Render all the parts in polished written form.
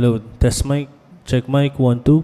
Hello, test mic, check mic, 1, 2.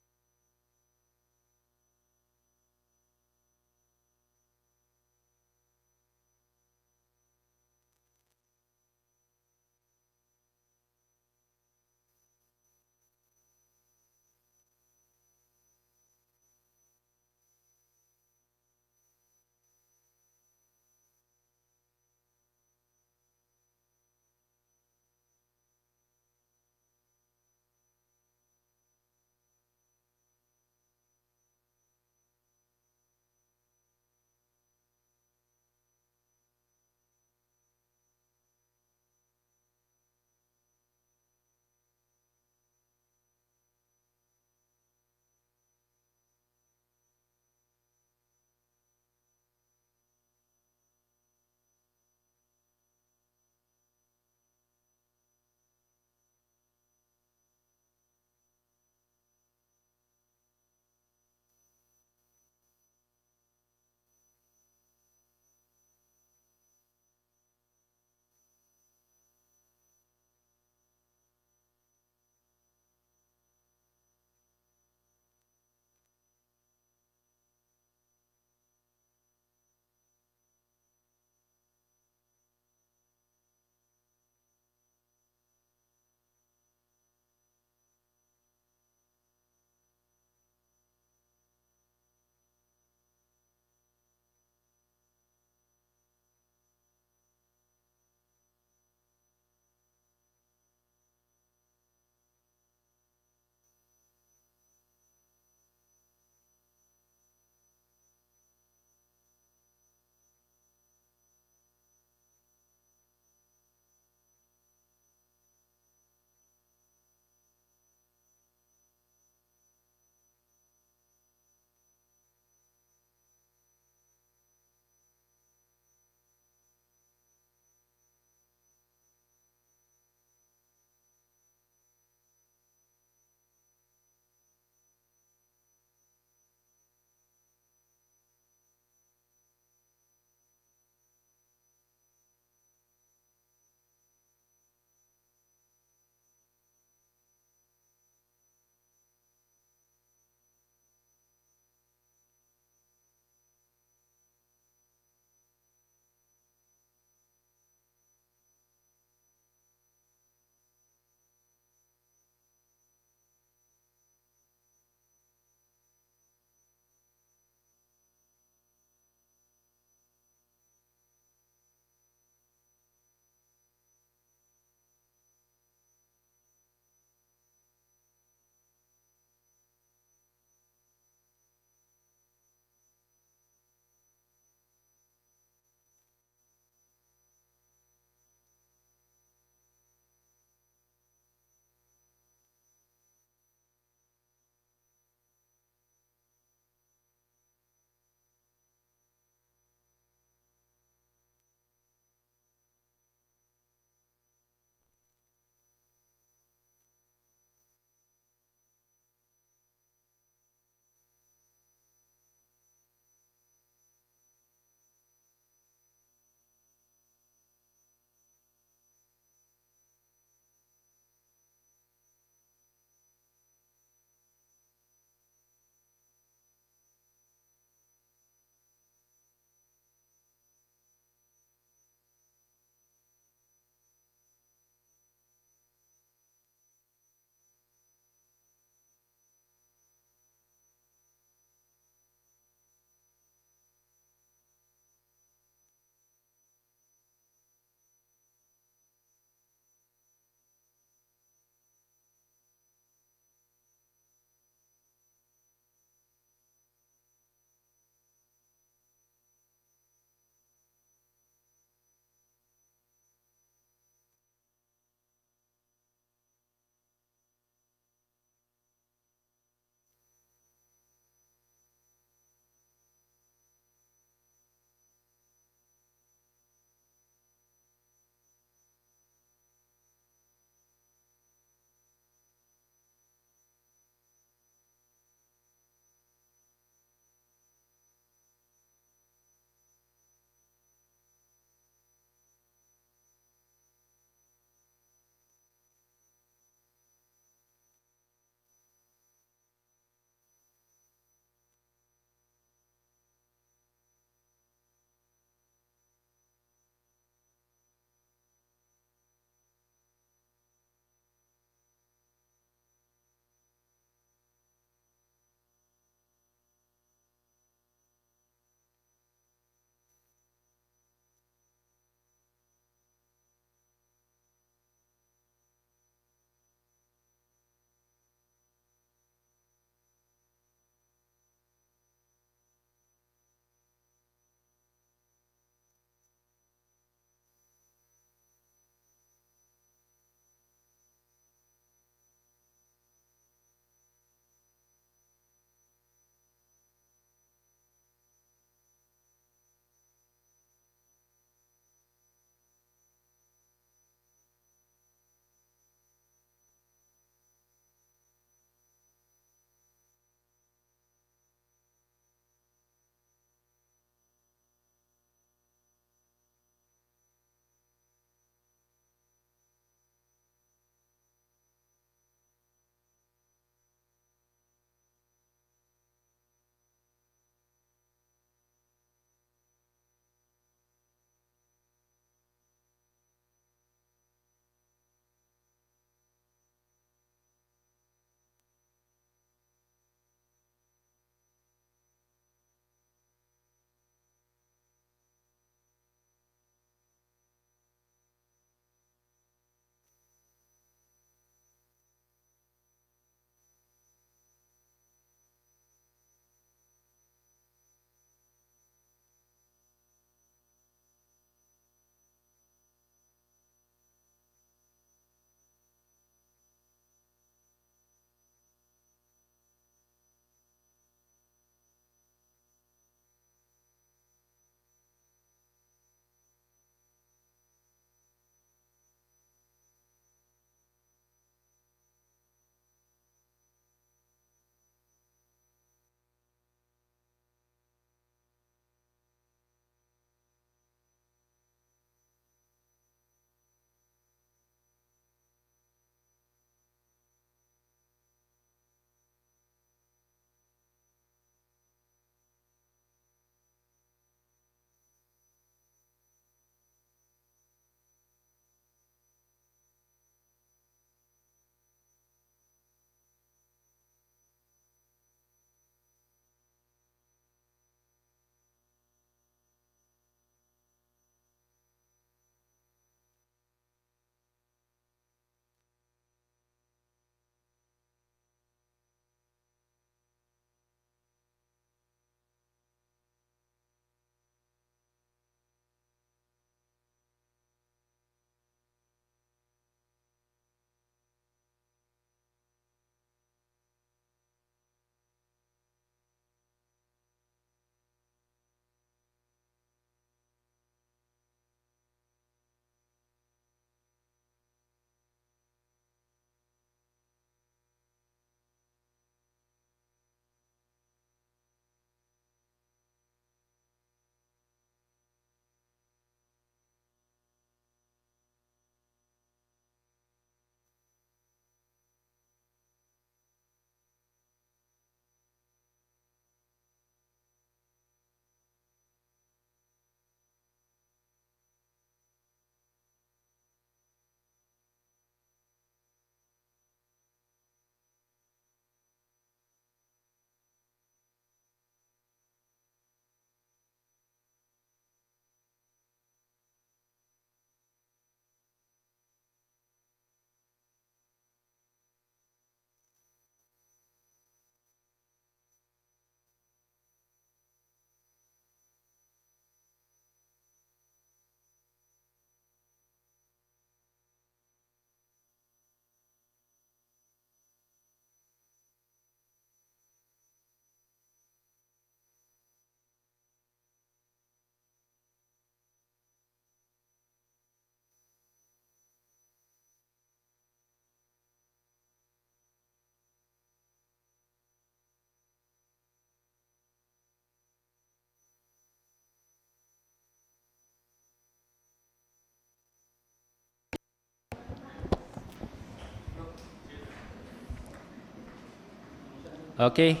Okay,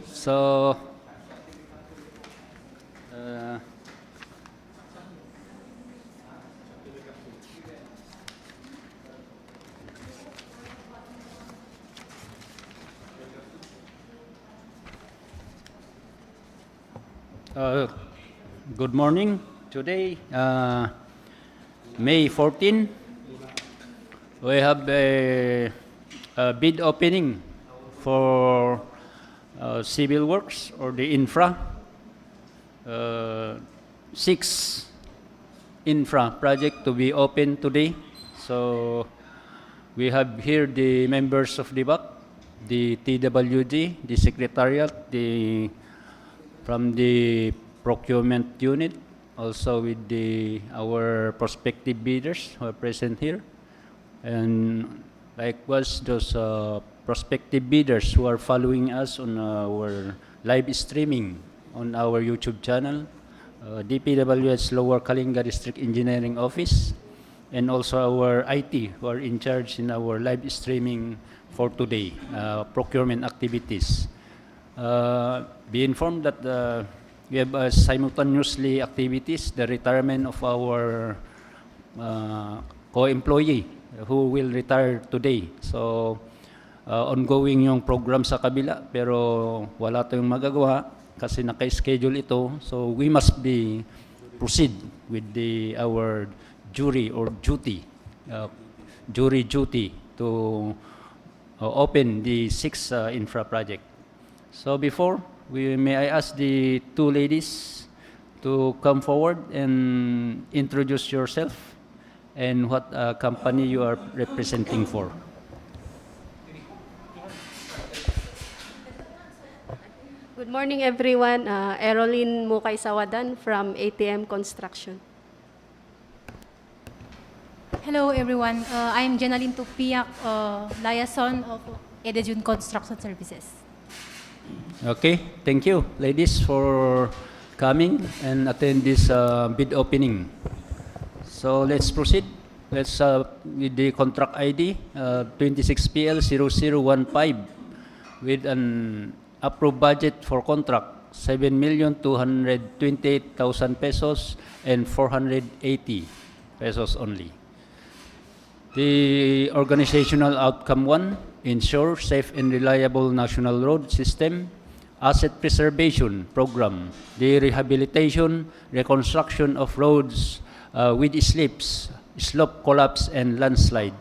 so uh, uh, good morning. Today, May 14, we have a bid opening for civil works or the infra. 6 infra project to be open today. So we have here the members of the BAC, the TWG, the secretariat, from the procurement unit, also with our prospective bidders who are present here, and likewise those prospective bidders who are following us on our live streaming on our YouTube channel, DPWH Lower Kalinga District Engineering Office, and also our IT who are in charge in our live streaming for today, procurement activities. Be informed that we have simultaneously activities, the retirement of our co-employee who will retire today. So, ongoing yung program sa kabila, pero wala tayong magagawa kasi naka-schedule ito. So, we must proceed with our jury or duty, jury duty to open the 6 infra project. So before, may I ask the 2 ladies to come forward and introduce yourself and what company you are representing for. Good morning, everyone. Erolyn Mukay Sawadan from ATM Construction. Hello, everyone. I'm Jenaline Tupiak, liaison of Edejun Construction Services. Okay, thank you, ladies, for coming and attend this bid opening. So let's proceed. Let's with the contract ID 26PL0015 with an approved budget for contract 7,228,000 pesos and 480 pesos only. The organizational outcome 1, ensure safe and reliable national road system, asset preservation program, the rehabilitation, reconstruction of roads with slips, slope collapse and landslide,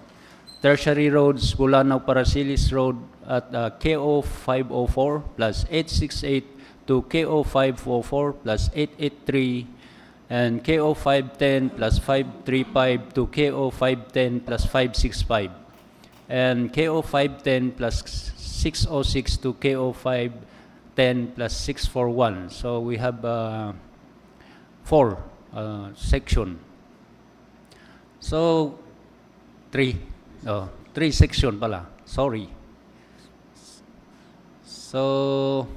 tertiary roads, Bulanao Parasilis Road at KO 504 plus 868 to KO 544 plus 883 and KO 510 plus 535 to KO 510 plus 565 and KO 510 plus 606 to KO 510 plus 641. So we have 4 section. So 3 section pala. Sorry. So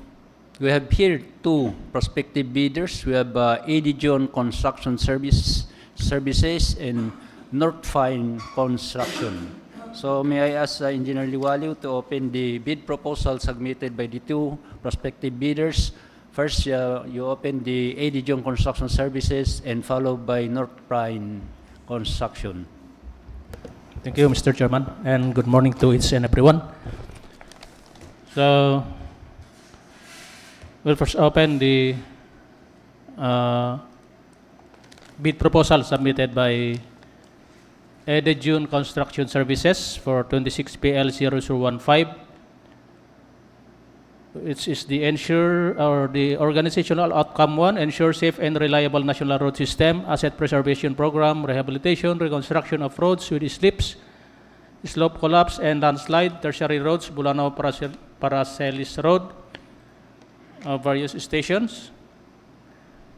we have here 2 prospective bidders. We have Edejun Construction Services and North Fine Construction. So may I ask Engineer Liwaliw to open the bid proposal submitted by the 2 prospective bidders. First, you open the Edejun Construction Services and followed by North Fine Construction. Thank you, Mr. Chairman, and good morning to each and everyone. So, we'll first open the bid proposal submitted by Edejun Construction Services for 26PL0015, which is the the organizational outcome 1, ensure safe and reliable national road system, asset preservation program, rehabilitation, reconstruction of roads with slips, slope collapse and landslide, tertiary roads, Bulanao Paracelis Road, various stations.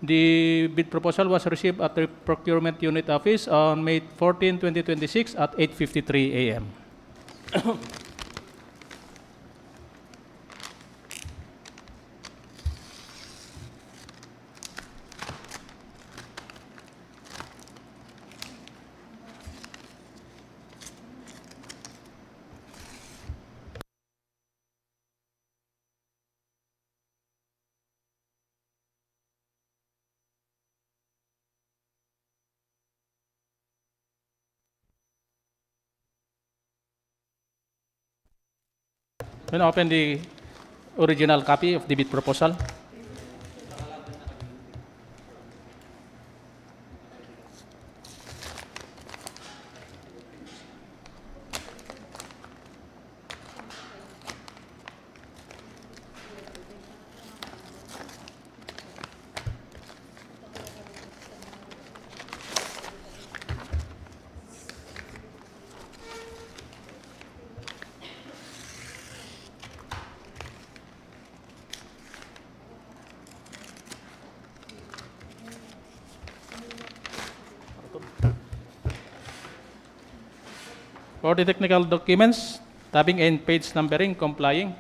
The bid proposal was received at the Procurement Unit Office on May 14, 2026 at 8:53 a.m. Then open the original copy of the bid proposal. For the technical documents, tabbing and page numbering complying.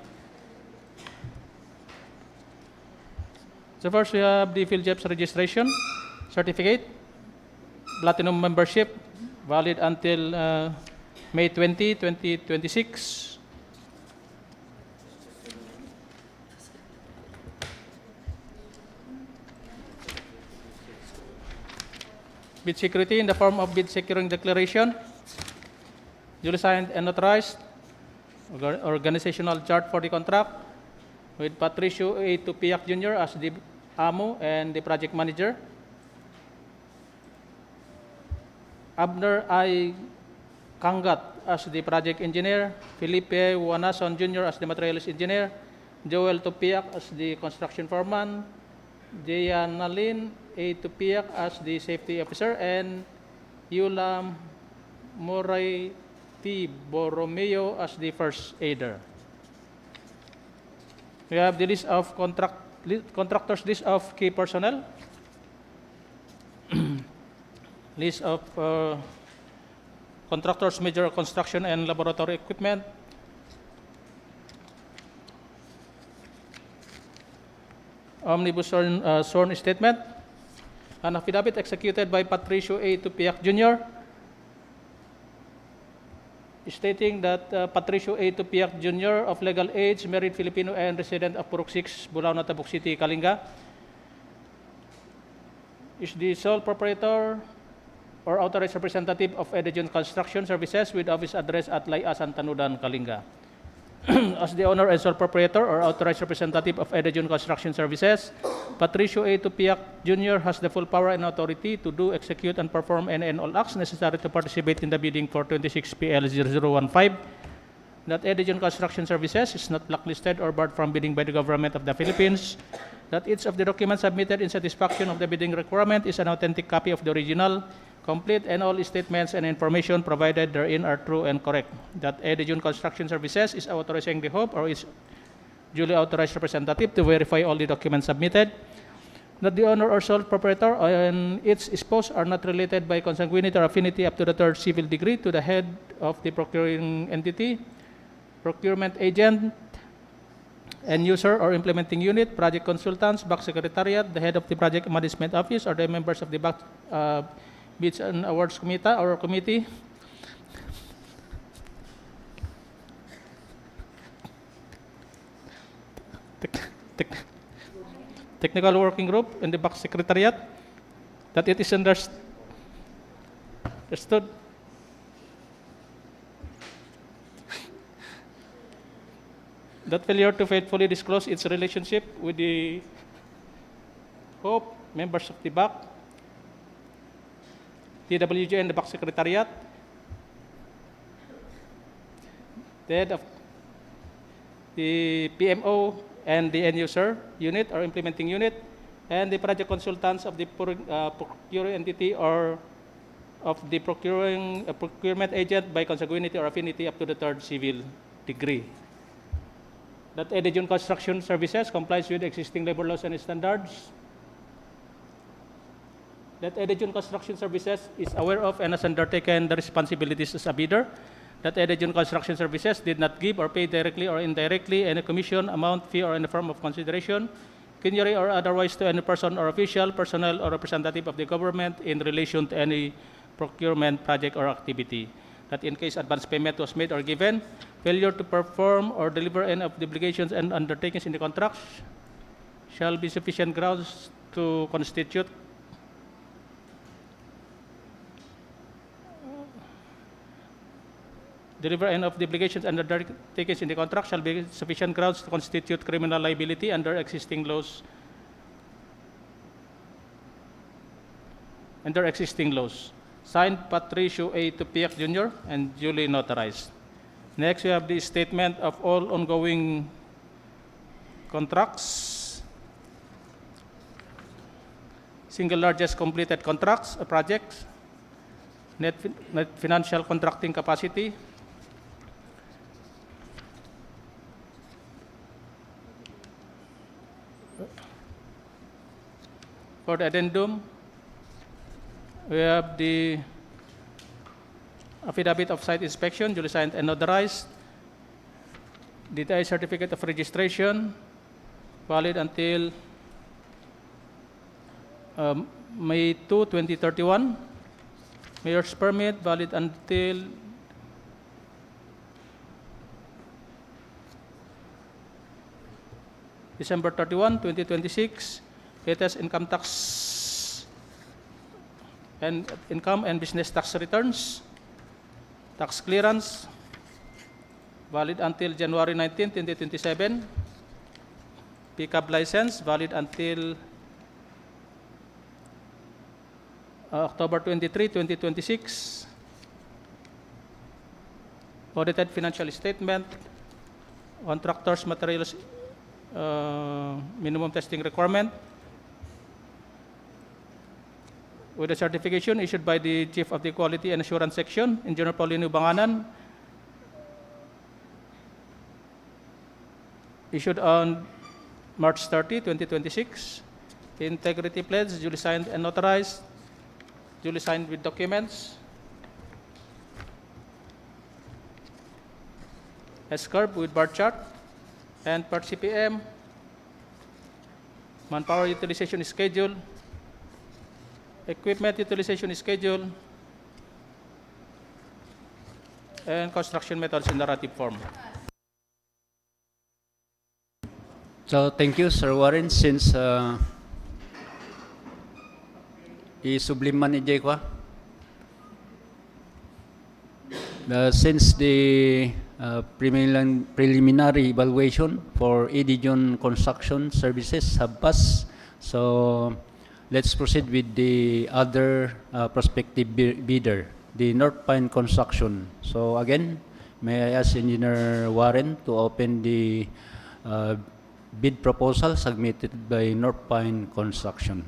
So first we have the PhilJEP's registration certificate, platinum membership, valid until May 20, 2026. Bid security in the form of bid securing declaration, duly signed and notarized, organizational chart for the contract, with Patricio A. Tupiak Jr. as the AMO and the project manager, Abner I. Kangat as the project engineer, Felipe Wanason Jr. as the materials engineer, Joel Tupiak as the construction foreman, Jayanalin A. Tupiak as the safety officer, and Yula Moray T. Borromeo as the first aider. We have the list of contractors, list of key personnel, list of contractors, major construction and laboratory equipment, omnibus sworn statement, an affidavit executed by Patricio A. Tupiak Jr. stating that Patricio A. Tupiak Jr. of legal age, married Filipino and resident of Purok 6, Bulao, Natabuk City, Kalinga, is the sole proprietor or authorized representative of Edison Construction Services with office address at Layasan, Tanudan, Kalinga. As the owner and sole proprietor or authorized representative of Edison Construction Services, Patricio A. Tupiak Jr. has the full power and authority to do, execute, and perform any and all acts necessary to participate in the bidding for 26 PL 0015. That Edison Construction Services is not blacklisted or barred from bidding by the government of the Philippines. That each of the documents submitted in satisfaction of the bidding requirement is an authentic copy of the original, complete, and all statements and information provided therein are true and correct. That Edison Construction Services is authorizing the HOP or its duly authorized representative to verify all the documents submitted. That the owner or sole proprietor and its spouse are not related by consanguinity or affinity up to the third civil degree to the head of the procuring entity, procurement agent, and user or implementing unit, project consultants, back secretariat, the head of the project management office, or the members of the back bids and awards committee, technical working group, and the back secretariat, that it is understood that failure to faithfully disclose its relationship with the HOPE, members of the BAC, TWG, and the BAC Secretariat, the head of the PMO and the end user unit or implementing unit, and the project consultants of the procuring entity or of the procurement agent by consanguinity or affinity up to the third civil degree. That Edison Construction Services complies with existing labor laws and standards. That Edison Construction Services is aware of and has undertaken the responsibilities as a bidder. That Edison Construction Services did not give or pay directly or indirectly any commission, amount, fee, or any form of consideration, peculiarly or otherwise, to any person or official, personnel, or representative of the government in relation to any procurement project or activity. That in case advance payment was made or given, failure to perform or deliver any of the obligations and undertakings in the contract shall be sufficient grounds to constitute deliver any of the obligations and undertakings in the contract shall be sufficient grounds to constitute criminal liability under existing laws. Signed, Patricio A. Tupiak Jr. and duly notarized. Next, we have the statement of all ongoing contracts. Single largest completed contracts, projects, net financial contracting capacity, for the addendum, we have the affidavit of site inspection, duly signed and notarized, DTI certificate of registration, valid until May 2, 2031. Mayor's permit, valid until December 31, 2026. Latest income tax and income and business tax returns. Tax clearance, valid until January 19, 2027. Pickup license, valid until October 23, 2026. Audited financial statement, contractors materials minimum testing requirement, with a certification issued by the Chief of the Quality and Assurance Section, Engineer Paulino Banganan, issued on March 30, 2026. Integrity pledge, duly signed and notarized, duly signed with documents. S-curve with bar chart and per CPM. Manpower utilization schedule. Equipment utilization schedule. And construction methods in narrative form. So thank you, Sir Warren. Since i-subliman ni Jay ko, since the preliminary evaluation for Edijon Construction Services have passed, so let's proceed with the other prospective bidder, the North Pine Construction. So again, may I ask Engineer Warren to open the bid proposal submitted by North Pine Construction.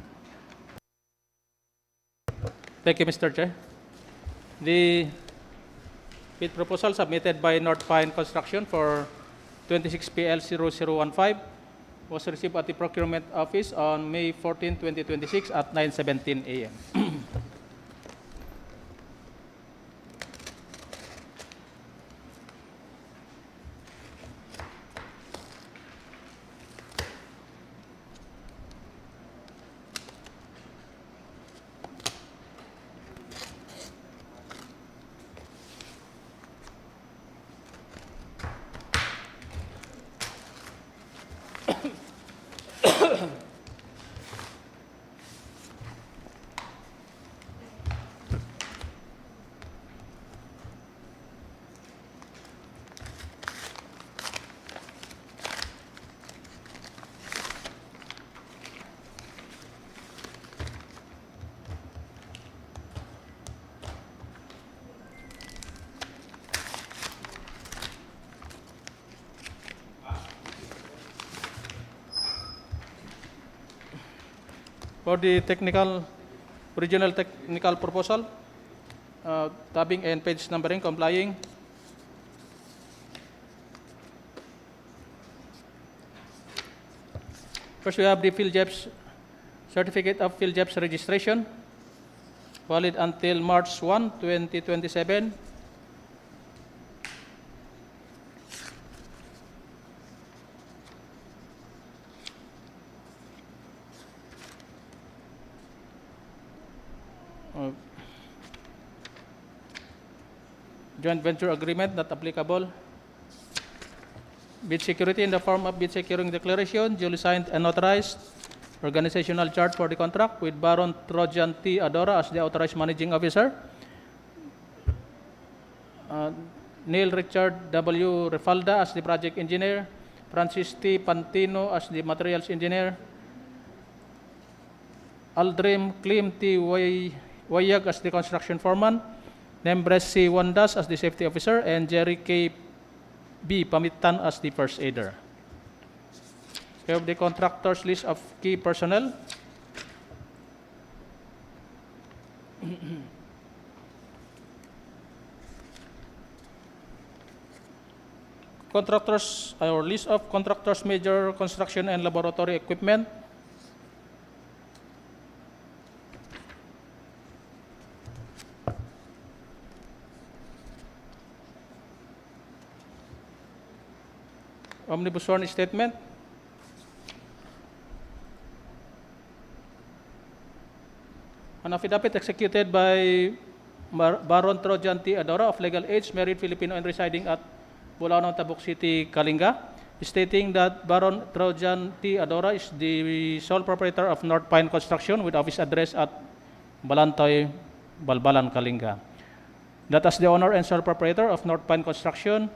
Thank you, Mr. Chair. The bid proposal submitted by North Pine Construction for 26PL0015 was received at the Procurement Office on May 14, 2026 at 9:17 a.m. For the original technical proposal, tabbing and page numbering complying. First, we have the PhilJEPS certificate of PhilJEPS registration, valid until March 1, 2027. Joint venture agreement not applicable. Bid security in the form of bid securing declaration, duly signed and notarized. Organizational chart for the contract with Baron Trojan T. Adora as the authorized managing officer. Neil Richard W. Refalda as the project engineer, Francis T. Pantino as the materials engineer, Aldrim Klim T. Wayag as the construction foreman, Nembres C. Wandas as the safety officer, and Jerry K. B. Pamitan as the first aider. We have the contractors list of key personnel. Contractors, or list of contractors, major construction and laboratory equipment. Omnibus sworn statement. An affidavit executed by Baron Trojan T. Adora of legal age, married Filipino and residing at Bulacan, Tabuk City, Kalinga, stating that Baron Trojan T. Adora is the sole proprietor of North Pine Construction with office address at Balantoy, Balbalan, Kalinga. That as the owner and sole proprietor of North Pine Construction,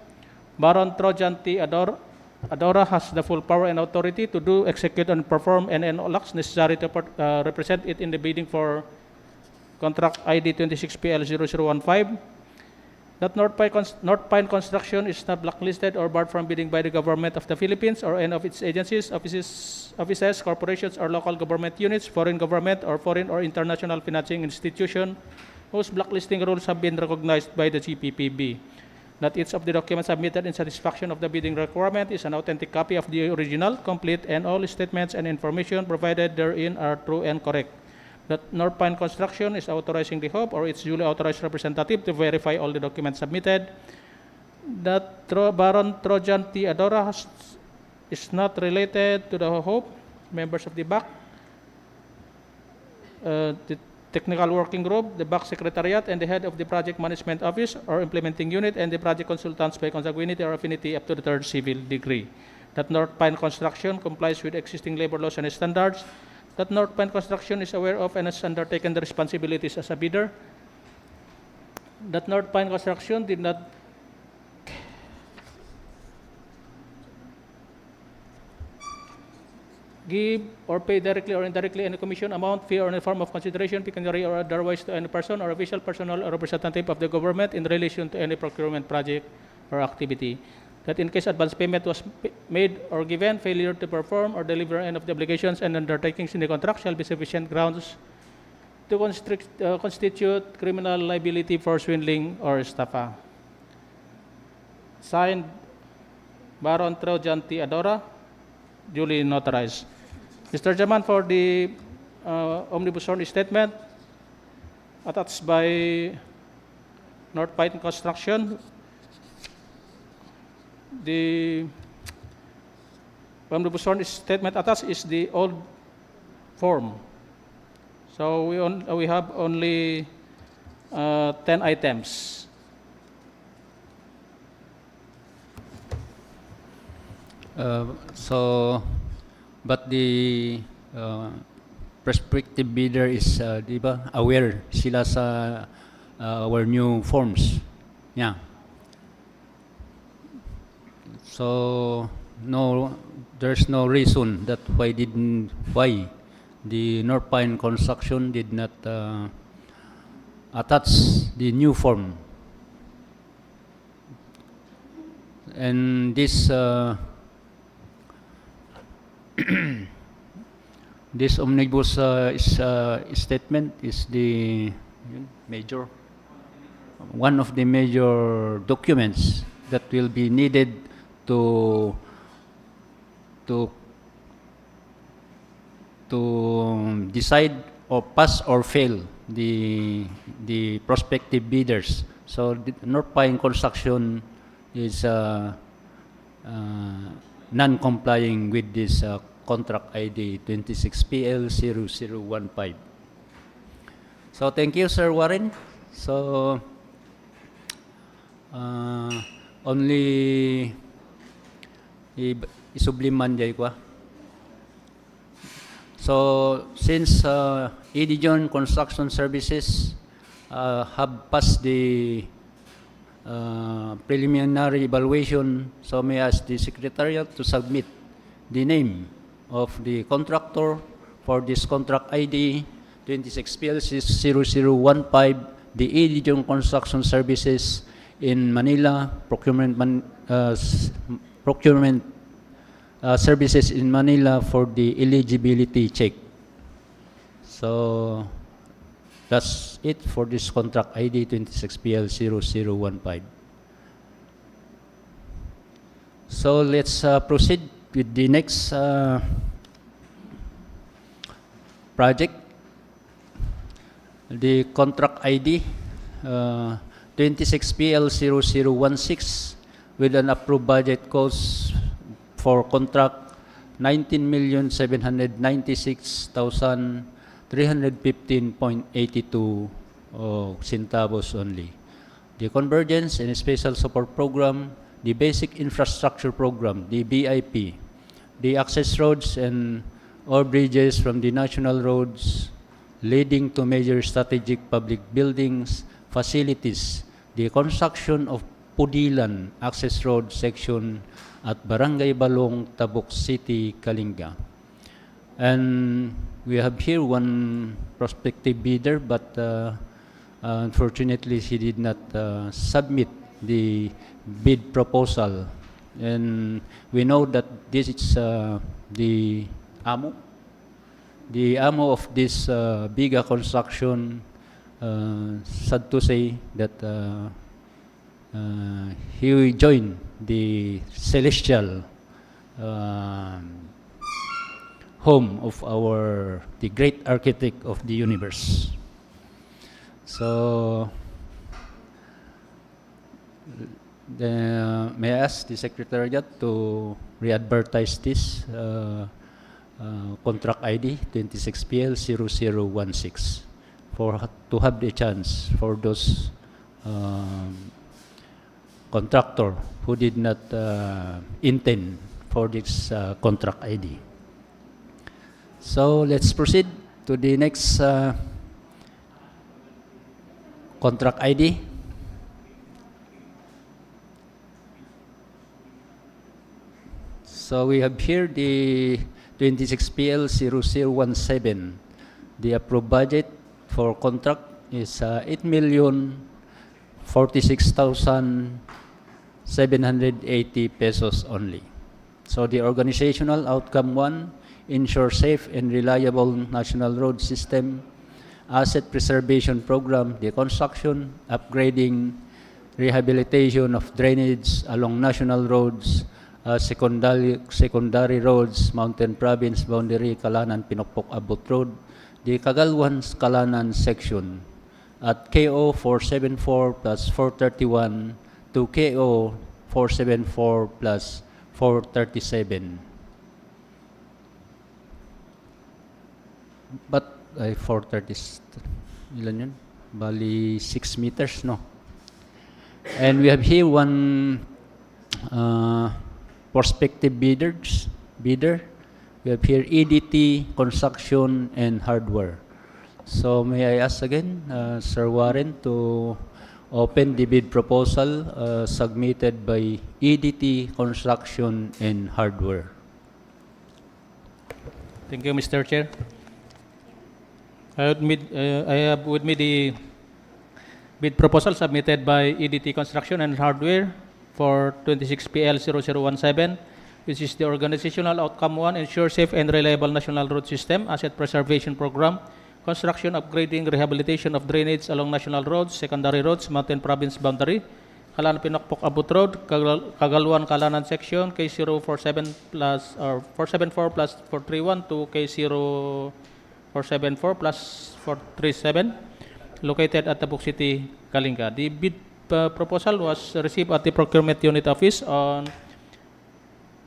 Baron Trojan T. Adora has the full power and authority to do, execute, and perform any and all acts necessary to represent it in the bidding for contract ID 26PL0015. That North Pine Construction is not blacklisted or barred from bidding by the government of the Philippines or any of its agencies, offices, corporations, or local government units, foreign government, or foreign or international financing institution whose blacklisting rules have been recognized by the GPPB. That each of the documents submitted in satisfaction of the bidding requirement is an authentic copy of the original, complete, and all statements and information provided therein are true and correct. That North Pine Construction is authorizing the Hope or its duly authorized representative to verify all the documents submitted. That Baron Trojan T. Adora is not related to the Hope, members of the BAC, the Technical Working Group, the BAC Secretariat, and the head of the Project Management Office or Implementing Unit, and the project consultants by consanguinity or affinity up to the third civil degree. That North Pine Construction complies with existing labor laws and standards. That North Pine Construction is aware of and has undertaken the responsibilities as a bidder. That North Pine Construction did not give or pay directly or indirectly any commission, amount, fee, or any form of consideration, pecuniary or otherwise, to any person or official, personnel, or representative of the government in relation to any procurement project or activity. That in case advance payment was made or given, failure to perform or deliver any of the obligations and undertakings in the contract shall be sufficient grounds to constitute criminal liability for swindling or estafa. Signed, Baron Trojan T. Adora, duly notarized. Mr. Chairman, for the omnibus sworn statement attached by North Pine Construction, the omnibus sworn statement attached is the old form. So we have only 10 items. But the prospective bidder is, di ba, aware sila sa our new forms. Yeah. So no, there's no reason that why the North Pine Construction did not attach the new form. And this this omnibus statement is the one of the major documents that will be needed to decide or pass or fail the prospective bidders. So the North Pine Construction is non-complying with this contract ID 26PL0015. So thank you, Sir Warren. So only isubliman jay ko. So since Edijon Construction Services have passed the preliminary evaluation. So may I ask the Secretariat to submit the name of the contractor for this contract ID 26PL0015, the Edition Construction Services in Manila, procurement services in Manila for the eligibility check. So that's it for this contract ID 26PL0015. So let's proceed with the next project. The contract ID 26PL0016 with an approved budget cost for contract 19,796,315.82 centavos only. The Convergence and Special Support Program, the Basic Infrastructure Program, the BIP, the access roads and or bridges from the national roads leading to major strategic public buildings, facilities, the construction of Pudilan Access Road section at Barangay Balong, Tabuk City, Kalinga. And we have here one prospective bidder, but unfortunately he did not submit the bid proposal. And we know that this is the amo of this Biga construction, sad to say that he will join the celestial home of the great architect of the universe. So may I ask the Secretariat to re-advertise this contract ID 26PL0016 to have the chance for those contractor who did not intend for this contract ID. So let's proceed to the next contract ID. So we have here the 26PL0017. The approved budget for contract is 8,046,780 pesos only. So the organizational outcome 1, ensure safe and reliable national road system, asset preservation program, the construction, upgrading, rehabilitation of drainage along national roads, secondary roads, Mountain Province boundary, Kalanan, Pinokpok, Abot Road, the Cagalwan, Kalanan section at KO 474 plus 431 to KO 474 plus 437. But 430, ilan yun? Bali 6 meters, no? And we have here one prospective bidder. We have here EDT, Construction, and Hardware. So may I ask again, Sir Warren, to open the bid proposal submitted by EDT, Construction, and Hardware. Thank you, Mr. Chair. I have with me the bid proposal submitted by EDT Construction and Hardware for 26PL0017, which is the organizational outcome 1, ensure safe and reliable national road system, asset preservation program, construction, upgrading, rehabilitation of drainage along national roads, secondary roads, Mountain Province boundary, Kalanan, Pinokpok, Abot Road, Cagalwan, Kalanan section, K047 plus or 474 plus 431 to K0474 plus 437, located at Tabuk City, Kalinga. The bid proposal was received at the Procurement Unit Office on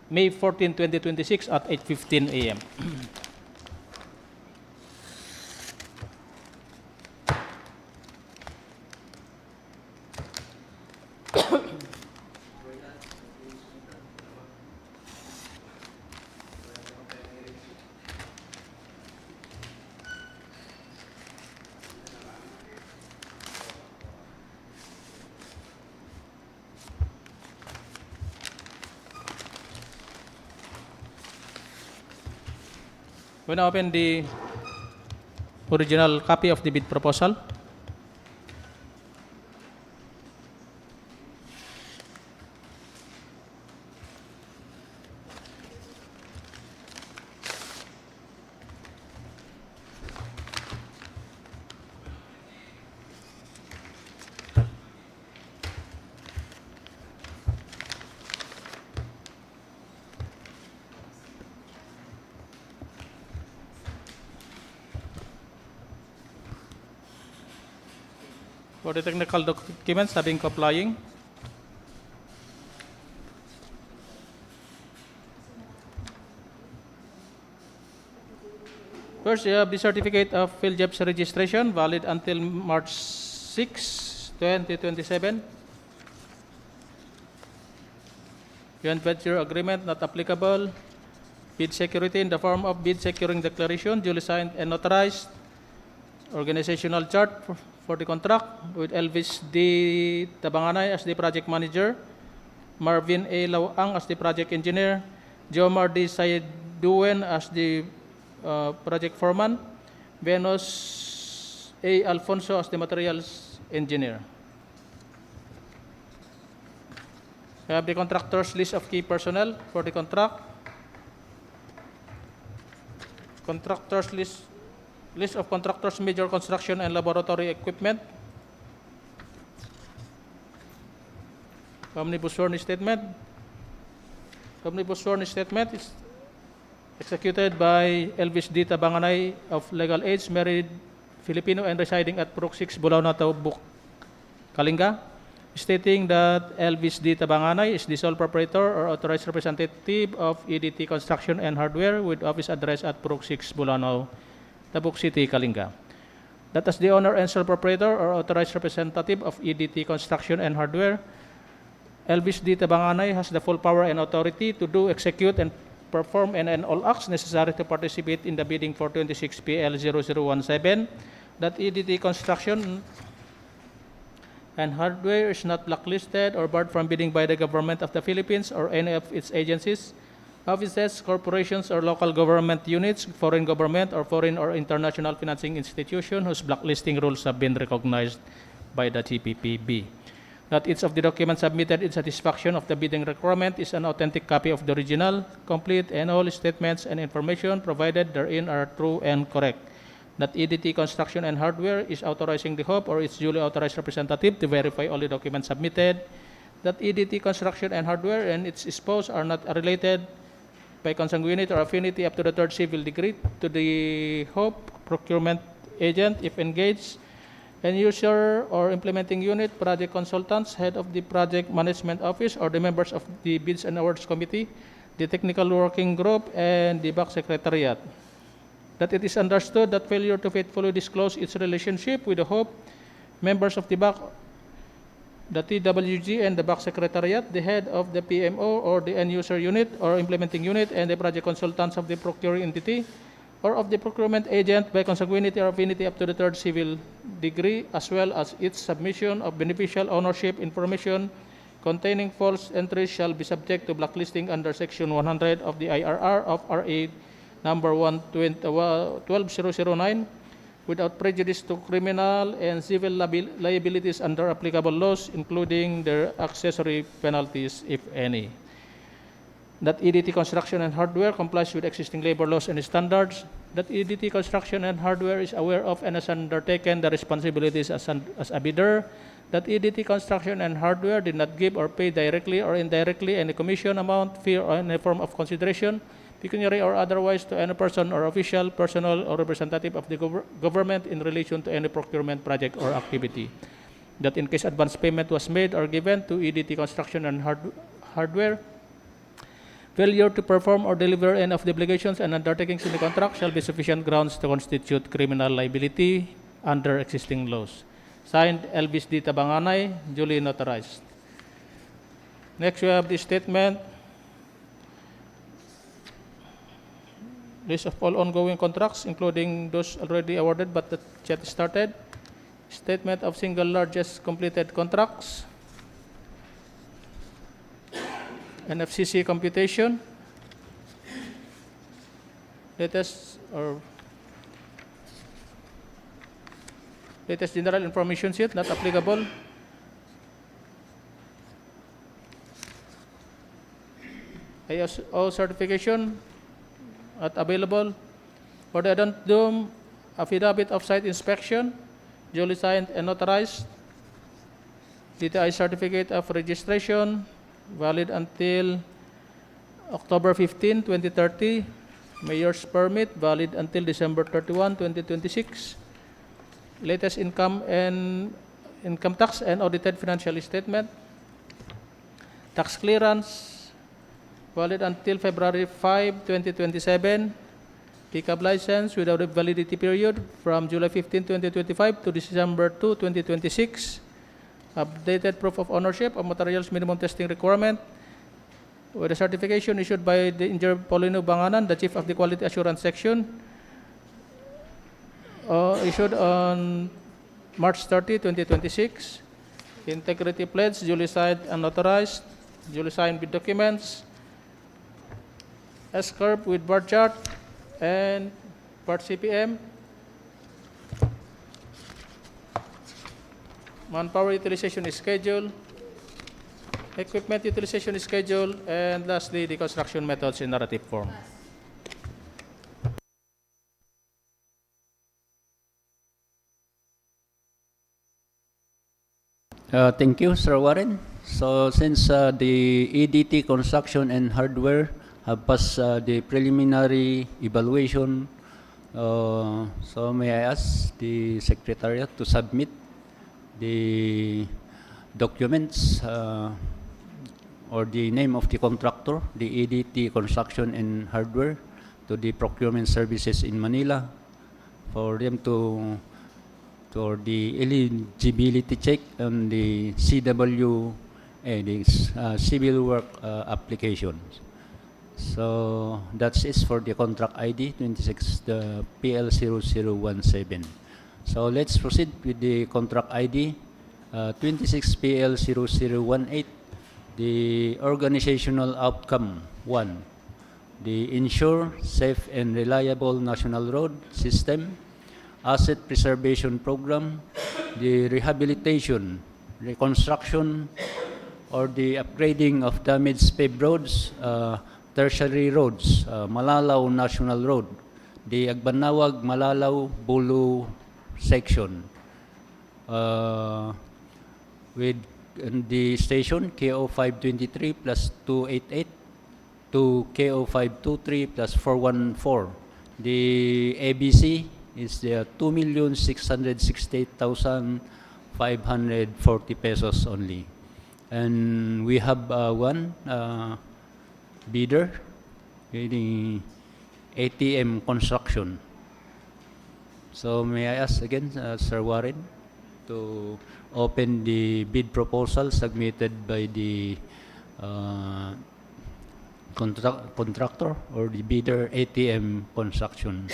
May 14, 2026 at 8:15 a.m. We now open the original copy of the bid proposal. For the technical documents having complying. First, you have the certificate of field jobs registration valid until March 6, 2027. Joint venture agreement not applicable. Bid security in the form of bid securing declaration duly signed and notarized. Organizational chart for the contract with Elvis D. Tabanganay as the project manager, Marvin A. Lawang as the project engineer, Jomar D. Saiduen as the project foreman, Venus A. Alfonso as the materials engineer. We have the contractor's list of key personnel for the contract. Contractor's list of contractors, major construction and laboratory equipment. Omnibus sworn statement. Omnibus sworn statement is executed by Elvis D. Tabanganay of legal age, married Filipino and residing at Purok 6, Bulao Natao, Kalinga, stating that Elvis D. Tabanganay is the sole proprietor or authorized representative of EDT Construction and Hardware with office address at Purok 6, Bulao, Tabuk City, Kalinga. That as the owner and sole proprietor or authorized representative of EDT Construction and Hardware, Elvis D. Tabanganay has the full power and authority to do, execute, and perform and all acts necessary to participate in the bidding for 26 PL 0017. That EDT Construction and Hardware is not blacklisted or barred from bidding by the government of the Philippines or any of its agencies, offices, corporations, or local government units, foreign government, or foreign or international financing institution whose blacklisting rules have been recognized by the TPPB. That each of the documents submitted in satisfaction of the bidding requirement is an authentic copy of the original, complete, and all statements and information provided therein are true and correct. That EDT Construction and Hardware is authorizing the HOP or its duly authorized representative to verify all the documents submitted. That EDT Construction and Hardware and its spouse are not related by consanguinity or affinity up to the third civil degree to the HOP procurement agent if engaged, end user or implementing unit, project consultants, head of the project management office, or the members of the bids and awards committee, the technical working group, and the back secretariat. That it is understood that failure to faithfully disclose its relationship with the HOP, members of the back, the TWG, and the back secretariat, the head of the PMO or the end user unit or implementing unit, and the project consultants of the procuring entity or of the procurement agent by consanguinity or affinity up to the third civil degree, as well as its submission of beneficial ownership information containing false entries shall be subject to blacklisting under Section 100 of the IRR of RA number 12009 without prejudice to criminal and civil liabilities under applicable laws, including their accessory penalties, if any. That EDT Construction and Hardware complies with existing labor laws and standards. That EDT Construction and Hardware is aware of and has undertaken the responsibilities as a bidder. That EDT Construction and Hardware did not give or pay directly or indirectly any commission amount, fee, or any form of consideration, pecuniary or otherwise, to any person or official, personal, or representative of the government in relation to any procurement project or activity. That in case advance payment was made or given to EDT Construction and Hardware, failure to perform or deliver any of the obligations and undertakings in the contract shall be sufficient grounds to constitute criminal liability under existing laws. Signed, Elvis D. Tabanganay, duly notarized. Next, we have the statement. List of all ongoing contracts, including those already awarded but not yet started. Statement of single largest completed contracts. NFCC computation. latest general information sheet, not applicable. ISO certification, not available. For the addendum, affidavit of site inspection, duly signed and notarized. DTI certificate of registration, valid until October 15, 2030. Mayor's permit, valid until December 31, 2026. Latest income tax and audited financial statement. Tax clearance, valid until February 5, 2027. Pickup license without a validity period from July 15, 2025 to December 2, 2026. Updated proof of ownership of materials minimum testing requirement with a certification issued by the Engineer Paulino Banganan, the Chief of the Quality Assurance Section, issued on March 30, 2026. Integrity pledge, duly signed and notarized, duly signed with documents. S-curve with bar chart and part CPM. Manpower utilization schedule, equipment utilization schedule, and lastly, the construction methods in narrative form. Thank you, Sir Warren. So since the EDT construction and hardware have passed the preliminary evaluation, so may I ask the Secretariat to submit the documents or the name of the contractor, the EDT construction and hardware, to the procurement services in Manila for them to the eligibility check on the CWA, the civil work applications. So that's it for the contract ID 26, the PL0017. So let's proceed with the contract ID 26 PL0018, the organizational outcome 1, the ensure safe and reliable national road system, asset preservation program, the rehabilitation, reconstruction, or the upgrading of damaged paved roads, tertiary roads, Malalao National Road, the Agbanawag Malalao Bulu section, with the station KO 523 plus 288 to KO 523 plus 414. The ABC is the 2,668,540 pesos only. And we have one bidder, the ATM Construction. So may I ask again, Sir Warren, to open the bid proposal submitted by the contractor or the bidder ATM Construction.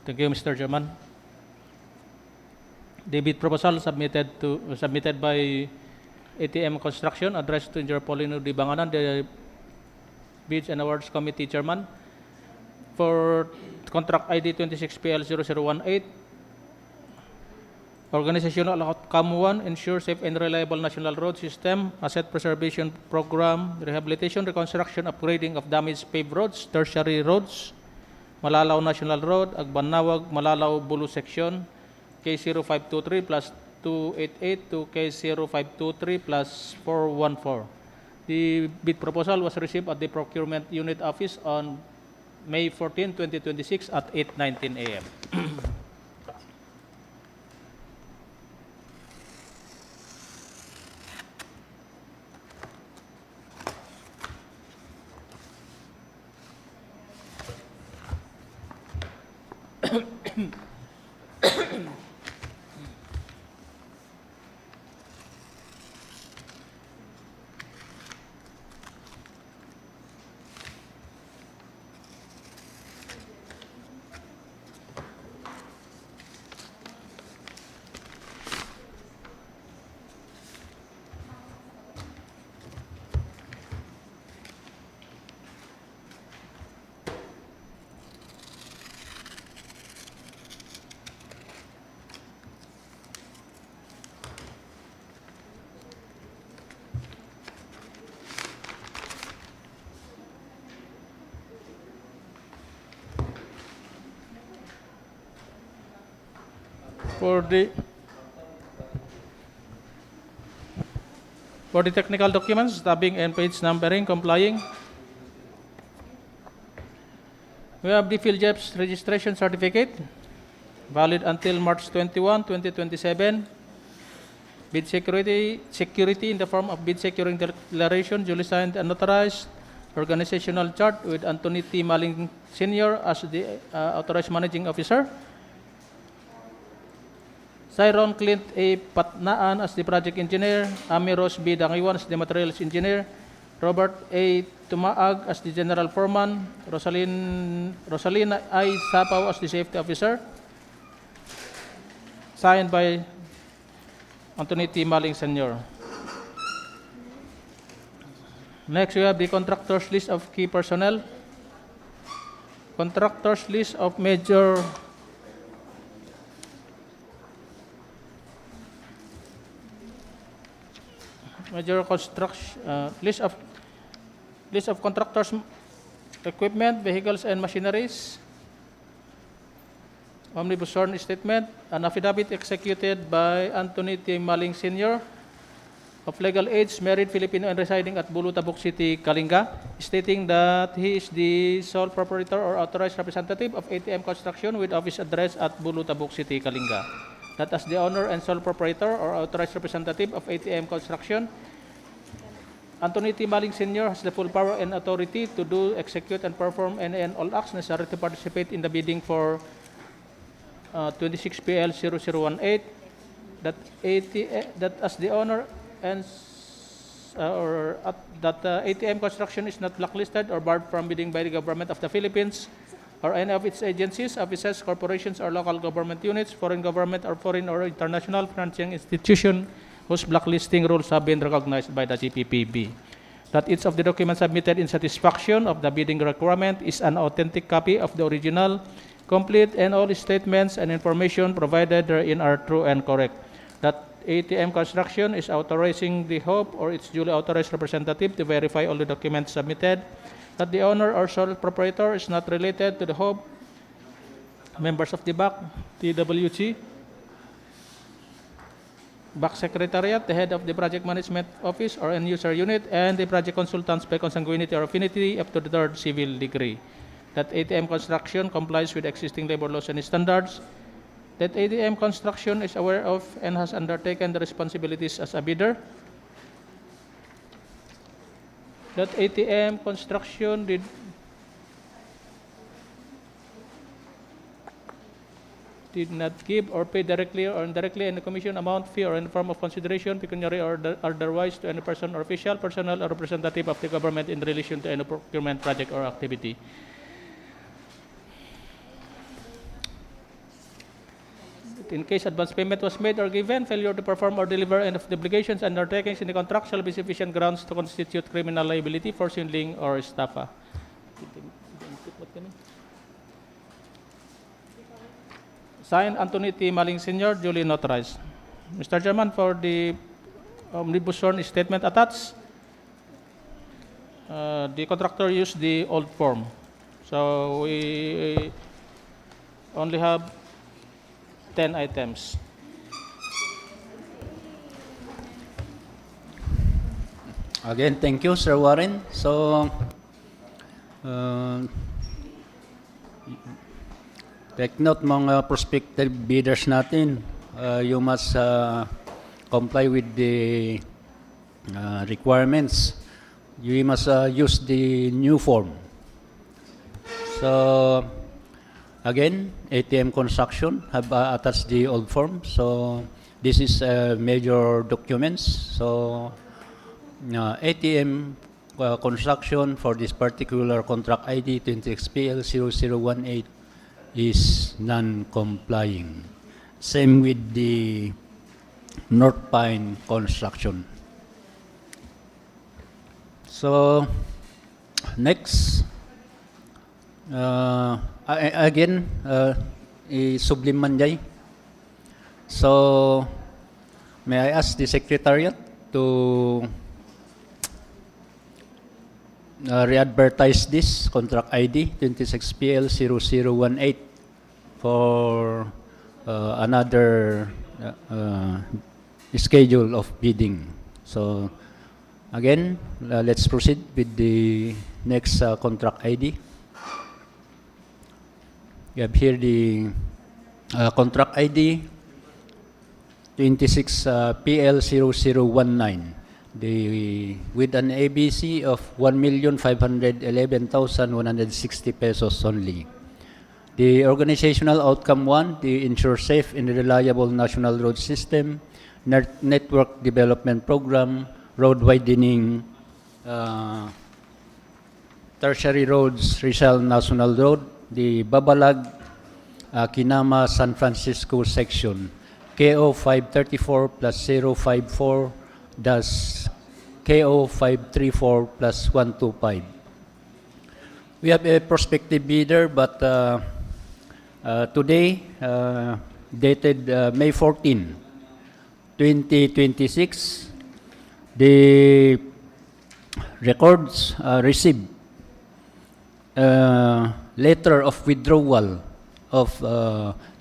Thank you, Mr. Chairman. The bid proposal submitted by ATM Construction, addressed to Engineer Paulino D. Banganan, the Bids and Awards Committee Chairman, for contract ID 26PL0018, Organizational Outcome 1, ensure safe and reliable national road system, asset preservation program, rehabilitation, reconstruction, upgrading of damaged paved roads, tertiary roads, Malalao National Road, Agbanawag, Malalao Bulu section, K0523 plus 288 to K0523 plus 414. The bid proposal was received at the Procurement Unit Office on May 14, 2026 at 8:19 a.m. For the technical documents, tabbing and page numbering complying. We have the PhilJEP's registration certificate, valid until March 21, 2027. Bid security in the form of bid securing declaration, duly signed and notarized. Organizational chart with Anthony T. Maling Sr. as the authorized managing officer. Cyron Clint A. Patnaan as the project engineer. Amiros B. Dangiwan as the materials engineer. Robert A. Tumaag as the general foreman. Rosalina I. Sapaw as the safety officer. Signed by Anthony T. Maling Sr. Next, we have the contractors list of key personnel. Contractors list of major construction list of contractors, equipment, vehicles, and machineries. Omnibus sworn statement, an affidavit executed by Anthony T. Maling Sr. of legal age, married Filipino and residing at Bulutabok City, Kalinga, stating that he is the sole proprietor or authorized representative of ATM Construction with office address at Bulutabok City, Kalinga. That as the owner and sole proprietor or authorized representative of ATM Construction, Anthony T. Maling Sr. has the full power and authority to do, execute, and perform any and all acts necessary to participate in the bidding for 26 PL 0018. That as the owner and that ATM Construction is not blacklisted or barred from bidding by the government of the Philippines or any of its agencies, offices, corporations, or local government units, foreign government or foreign or international financing institution whose blacklisting rules have been recognized by the GPPB. That each of the documents submitted in satisfaction of the bidding requirement is an authentic copy of the original, complete, and all statements and information provided therein are true and correct. That ATM Construction is authorizing the HOPE or its duly authorized representative to verify all the documents submitted. That the owner or sole proprietor is not related to the HOPE, members of the BAC, TWG, BAC Secretariat, the head of the Project Management Office or end-user unit, and the project consultants by consanguinity or affinity up to the third civil degree. That ATM Construction complies with existing labor laws and standards. That ATM Construction is aware of and has undertaken the responsibilities as a bidder. That ATM Construction did not give or pay directly or indirectly any commission amount, fee, or any form of consideration, pecuniary or otherwise, to any person or official, personnel, or representative of the government in relation to any procurement project or activity. In case advance payment was made or given, failure to perform or deliver any of the obligations and undertakings in the contract shall be sufficient grounds to constitute criminal liability for swindling or estafa. Signed, Anthony T. Maling Sr., duly notarized. Mr. Chairman, for the omnibus sworn statement attached, the contractor used the old form. So we only have 10 items. Again, thank you, Sir Warren. So, take note mga prospective bidders natin, you must comply with the requirements. You must use the new form. So, again, ATM Construction have attached the old form. So, this is major documents. So, ATM Construction for this particular contract ID 26PL 0018 is non-complying. Same with the North Pine Construction. So, next, again, i-sublim man jay. So, may I ask the Secretariat to re-advertise this contract ID 26PL 0018 for another schedule of bidding. So again, let's proceed with the next contract ID. We have here the contract ID 26 PL0019 with an ABC of 1,511,160 pesos only. The organizational outcome 1, the ensure safe and reliable national road system, network development program, road widening, tertiary roads, Rizal National Road, the Babalag, Kinama, San Francisco section, KO 534 plus 054 dash KO 534 plus 125. We have a prospective bidder, but today, dated May 14, 2026, the records received letter of withdrawal of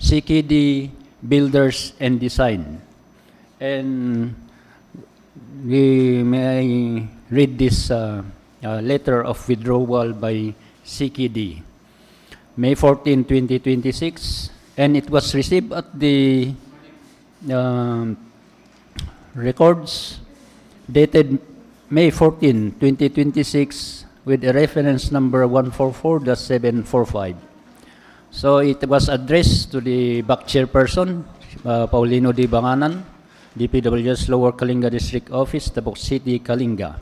CKD Builders and Design. And we may read this letter of withdrawal by CKD. May 14, 2026, and it was received at the records dated May 14, 2026, with a reference number 144-745. So it was addressed to the back chairperson, Paulino D. Banganan, DPWH Lower Kalinga District Office, Tabuk City, Kalinga.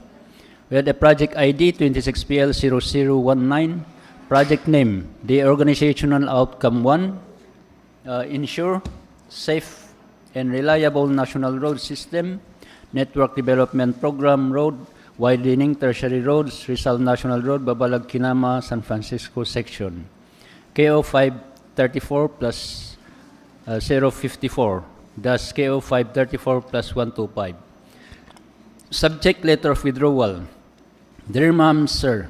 We had a project ID 26PL0019, project name, the organizational outcome 1, ensure safe and reliable national road system, network development program, road widening, tertiary roads, Rizal National Road, Babalag, Kinama, San Francisco section, KO 534 plus 054, thus KO 534 plus 125. Subject letter of withdrawal. Dear Ma'am, Sir,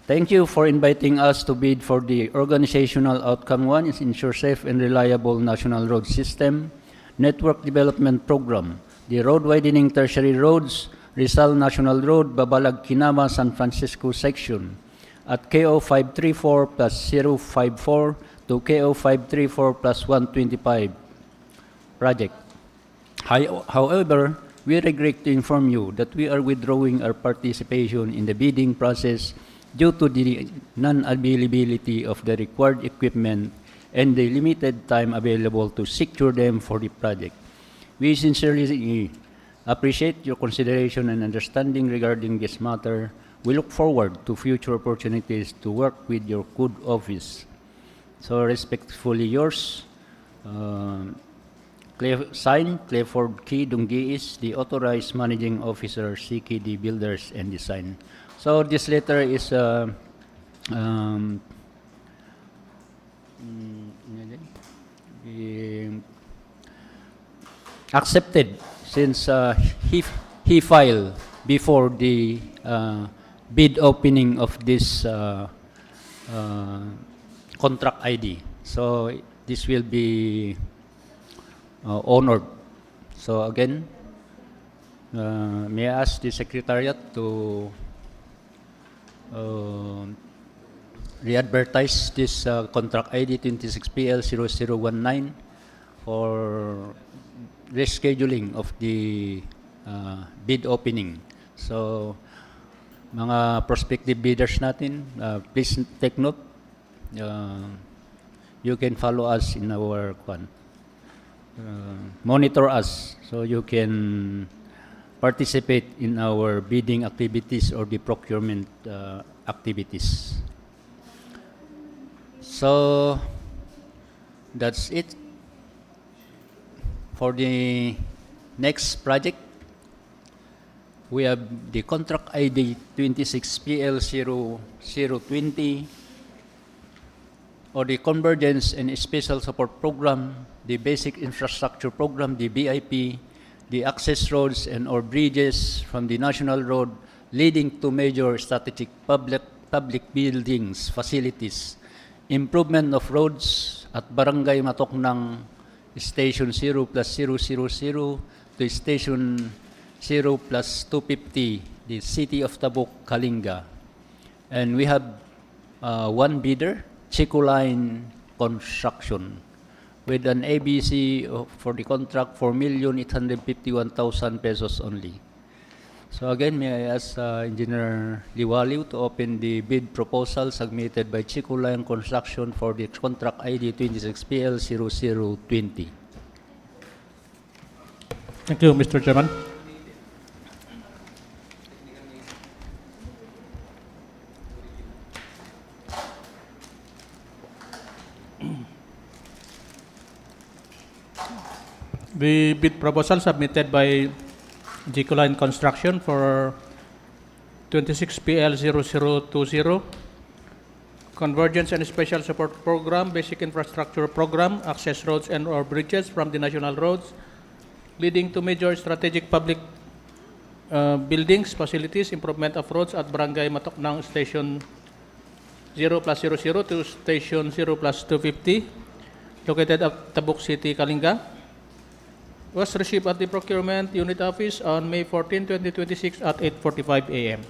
thank you for inviting us to bid for the organizational outcome 1 is ensure safe and reliable national road system, network development program, the road widening tertiary roads, Rizal National Road, Babalag, Kinama, San Francisco section at KO 534 plus 054 to KO 534 plus 125 project. However, we regret to inform you that we are withdrawing our participation in the bidding process due to the non-availability of the required equipment and the limited time available to secure them for the project. We sincerely appreciate your consideration and understanding regarding this matter. We look forward to future opportunities to work with your good office. So respectfully yours, signed, Clifford Key Dungiis, the authorized managing officer, CKD Builders and Design. So this letter is accepted since he filed before the bid opening of this contract ID. So this will be honored. So again, may I ask the Secretariat to re-advertise this contract ID 26PL0019 for rescheduling of the bid opening. So, mga prospective bidders natin, please take note. You can follow us in our monitor us so you can participate in our bidding activities or the procurement activities. So, that's it. For the next project, we have the contract ID 26PL0020 or the Convergence and Special Support Program, the Basic Infrastructure Program, the BIP, the access roads and or bridges from the national road leading to major strategic public buildings, facilities, improvement of roads at Barangay Matoknang Station 0 plus 000 to Station 0 plus 250, the City of Tabuk, Kalinga. And we have one bidder, Chicoline Construction, with an ABC for the contract 4,851,000 pesos only. So again, may I ask Engineer Liwaliw to open the bid proposal submitted by Chicoline Construction for the contract ID 26PL0020. Thank you, Mr. Chairman. The bid proposal submitted by Chicoline Construction for 26PL0020, Convergence and Special Support Program, Basic Infrastructure Program, Access Roads and or Bridges from the National Roads, leading to major strategic public buildings, facilities, improvement of roads at Barangay Matoknang Station 0 plus 00 to Station 0 plus 250, located at Tabuk City, Kalinga, was received at the Procurement Unit Office on May 14, 2026 at 8:45 a.m.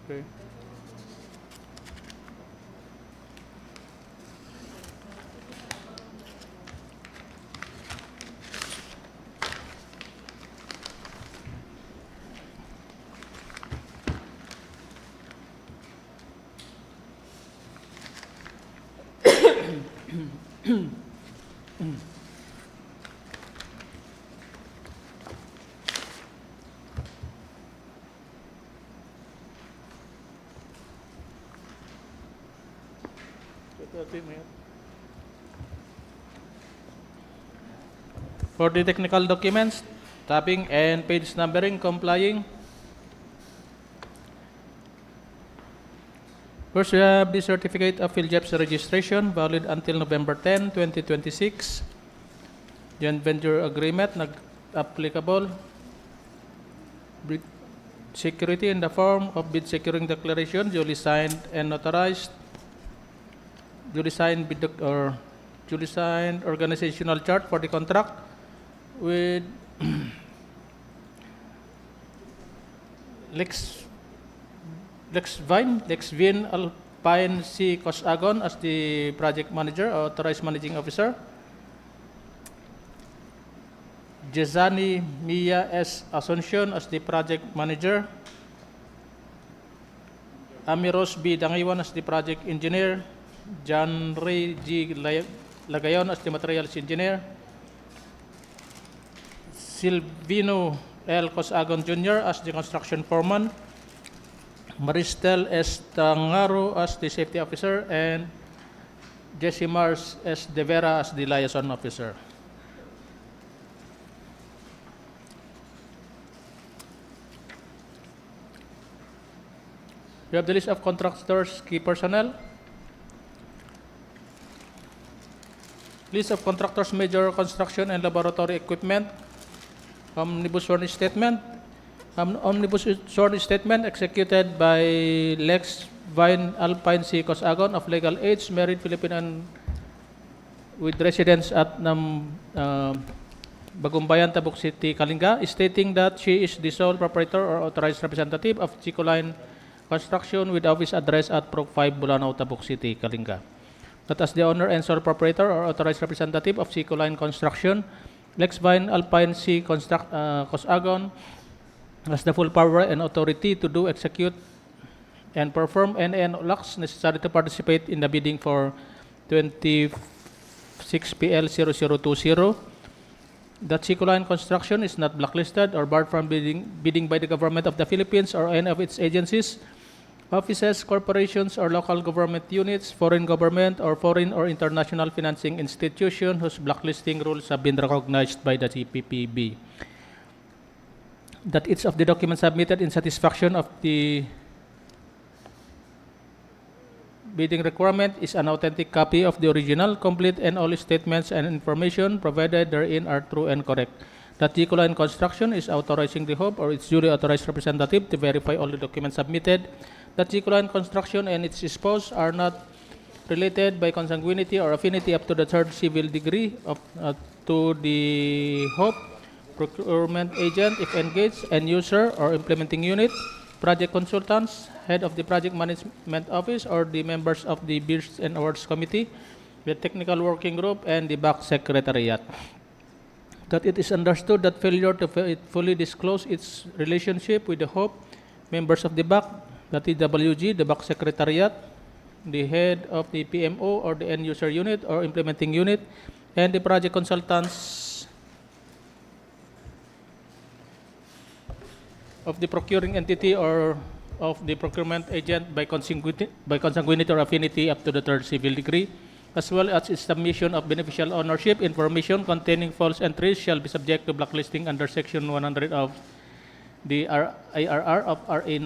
Okay. For the technical documents, tabbing and page numbering complying. First, we have the Certificate of PhilJEP's registration, valid until November 10, 2026. Joint Venture Agreement, applicable. Bid security in the form of bid securing declaration, duly signed and notarized. Duly signed organizational chart for the contract with Lexvin Alpine C. Cosagon as the project manager or authorized managing officer. Jezani Mia S. Asuncion as the project manager. Amiros B. Dangiwan as the project engineer. John Ray G. Lagayon as the materials engineer. Silvino L. Cosagon Jr. as the construction foreman. Maristel S. Tangaro as the safety officer, and Jesse Mars S. De Vera as the liaison officer. We have the list of contractors, key personnel. List of contractors, major construction and laboratory equipment. Omnibus sworn statement. Omnibus sworn statement executed by Lex Vine Alpine C. Cosagon of legal age, married Filipino with residence at Bagumbayan, Tabuk City, Kalinga, stating that she is the sole proprietor or authorized representative of Chicoline Construction with office address at Proc 5, Bulanao, Tabuk City, Kalinga. That as the owner and sole proprietor or authorized representative of Chicoline Construction, Lex Vine Alpine C. Cosagon has the full power and authority to do, execute, and perform any acts necessary to participate in the bidding for 26PL0020. That Chicoline Construction is not blacklisted or barred from bidding by the government of the Philippines or any of its agencies offices, corporations, or local government units, foreign government, or foreign or international financing institution whose blacklisting rules have been recognized by the CPPB. That each of the documents submitted in satisfaction of the bidding requirement is an authentic copy of the original, complete, and all statements and information provided therein are true and correct. That G-Line Construction is authorizing the Hub or its duly authorized representative to verify all the documents submitted. That G-Line Construction and its spouse are not related by consanguinity or affinity up to the third civil degree of, to the Hub, procurement agent if engaged, end user or implementing unit, project consultants, head of the project management office, or the members of the Bids and Awards Committee, the technical working group, and the back secretariat. That it is understood that failure to fully disclose its relationship with the Hope, members of the BAC, the TWG, the BAC Secretariat, the head of the PMO or the end user unit or implementing unit, and the project consultants of the procuring entity or of the procurement agent by consanguinity or affinity up to the third civil degree, as well as its submission of beneficial ownership information containing false entries shall be subject to blacklisting under Section 100 of the IRR of RA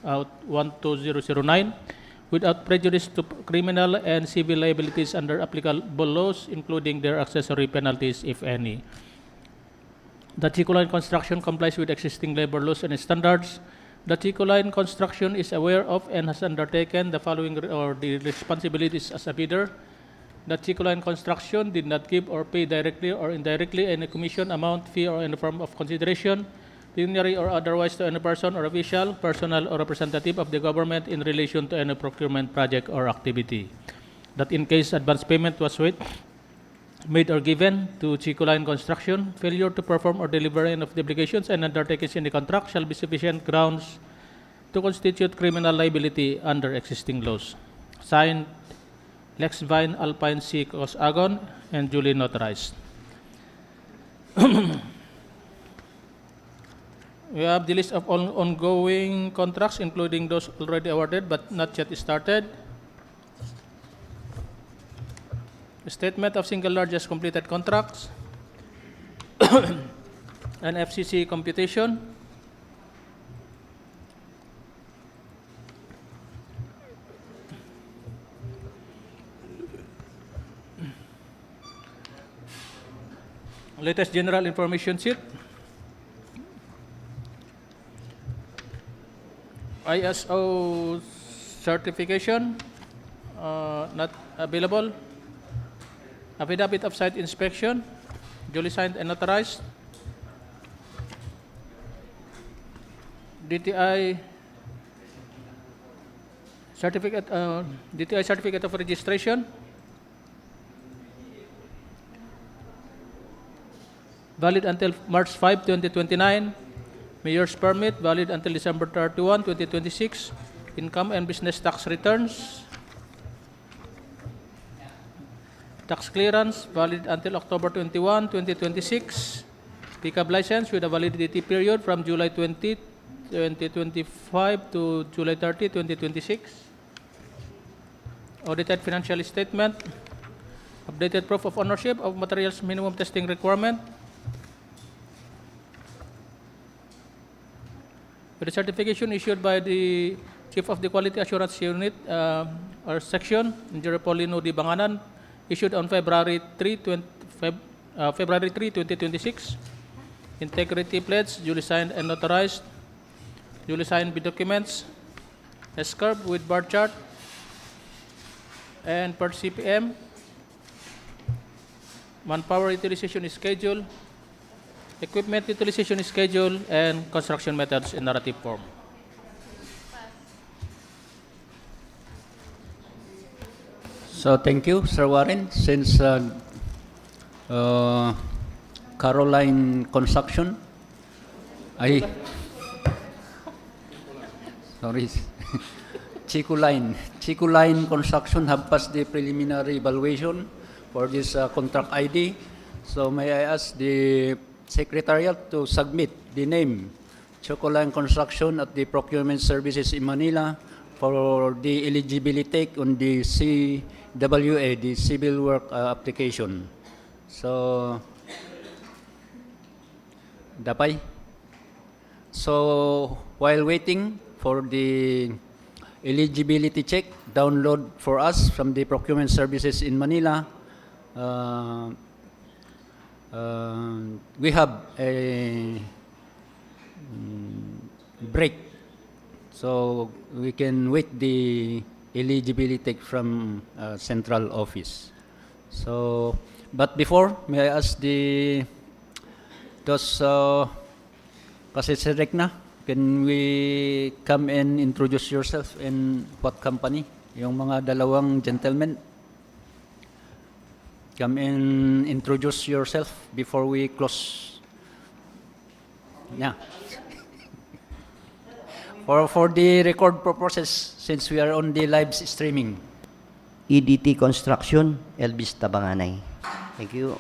12009 without prejudice to criminal and civil liabilities under applicable laws, including their accessory penalties, if any. The G-Line Construction complies with existing labor laws and standards. The G-Line Construction is aware of and has undertaken the following the responsibilities as a bidder. The G-Line Construction did not give or pay directly or indirectly any commission, amount, fee, or any form of consideration, pecuniary or otherwise, to any person or official, personal, or representative of the government in relation to any procurement project or activity. That in case advance payment was made or given to G-Line Construction, failure to perform or deliver any of the obligations and undertakings in the contract shall be sufficient grounds to constitute criminal liability under existing laws. Signed, Lex Vine Alpine C. Cos Agon, and duly notarized. We have the list of all ongoing contracts, including those already awarded but not yet started. Statement of single largest completed contracts, and FCC computation. Latest general information sheet. ISO certification, not available. Affidavit of site inspection, duly signed and notarized. DTI certificate of registration, valid until March 5, 2029. Mayor's permit, valid until December 31, 2026. Income and business tax returns. Tax clearance, valid until October 21, 2026. Pickup license with a validity period from July 20, 2025 to July 30, 2026. Audited financial statement. Updated proof of ownership of materials minimum testing requirement. With the certification issued by the Chief of the Quality Assurance Unit or Section, Engineer Paulino Di Banganan, issued on February 3, 2026. Integrity pledge, duly signed and notarized. Duly signed with documents. S-curve with bar chart and per CPM. Manpower utilization is scheduled. Equipment utilization is scheduled, and construction methods in narrative form. So thank you, Sir Warren. Since Caroline Construction, Chico Line Construction have passed the preliminary evaluation for this contract ID. So may I ask the Secretariat to submit the name Chocoline Construction at the Procurement Services in Manila for the eligibility on the CWA, the Civil Work application. So, Dapay. So, while waiting for the eligibility check, download for us from the Procurement Services in Manila, we have a break, so we can wait the eligibility from central office. So, but before, may I ask those kasi Sirek na, can we come and introduce yourself and what company? Yung mga dalawang gentlemen, come and introduce yourself before we close. Yeah. For the record purposes, since we are on the live streaming. EDT Construction, Elvis Tabanganay. Thank you.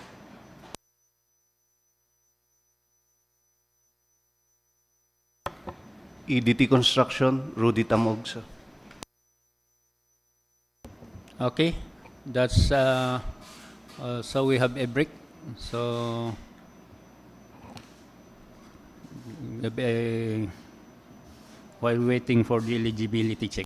EDT Construction, Rudy Tamog, sir. Okay, that's so we have a break. So while waiting for the eligibility check.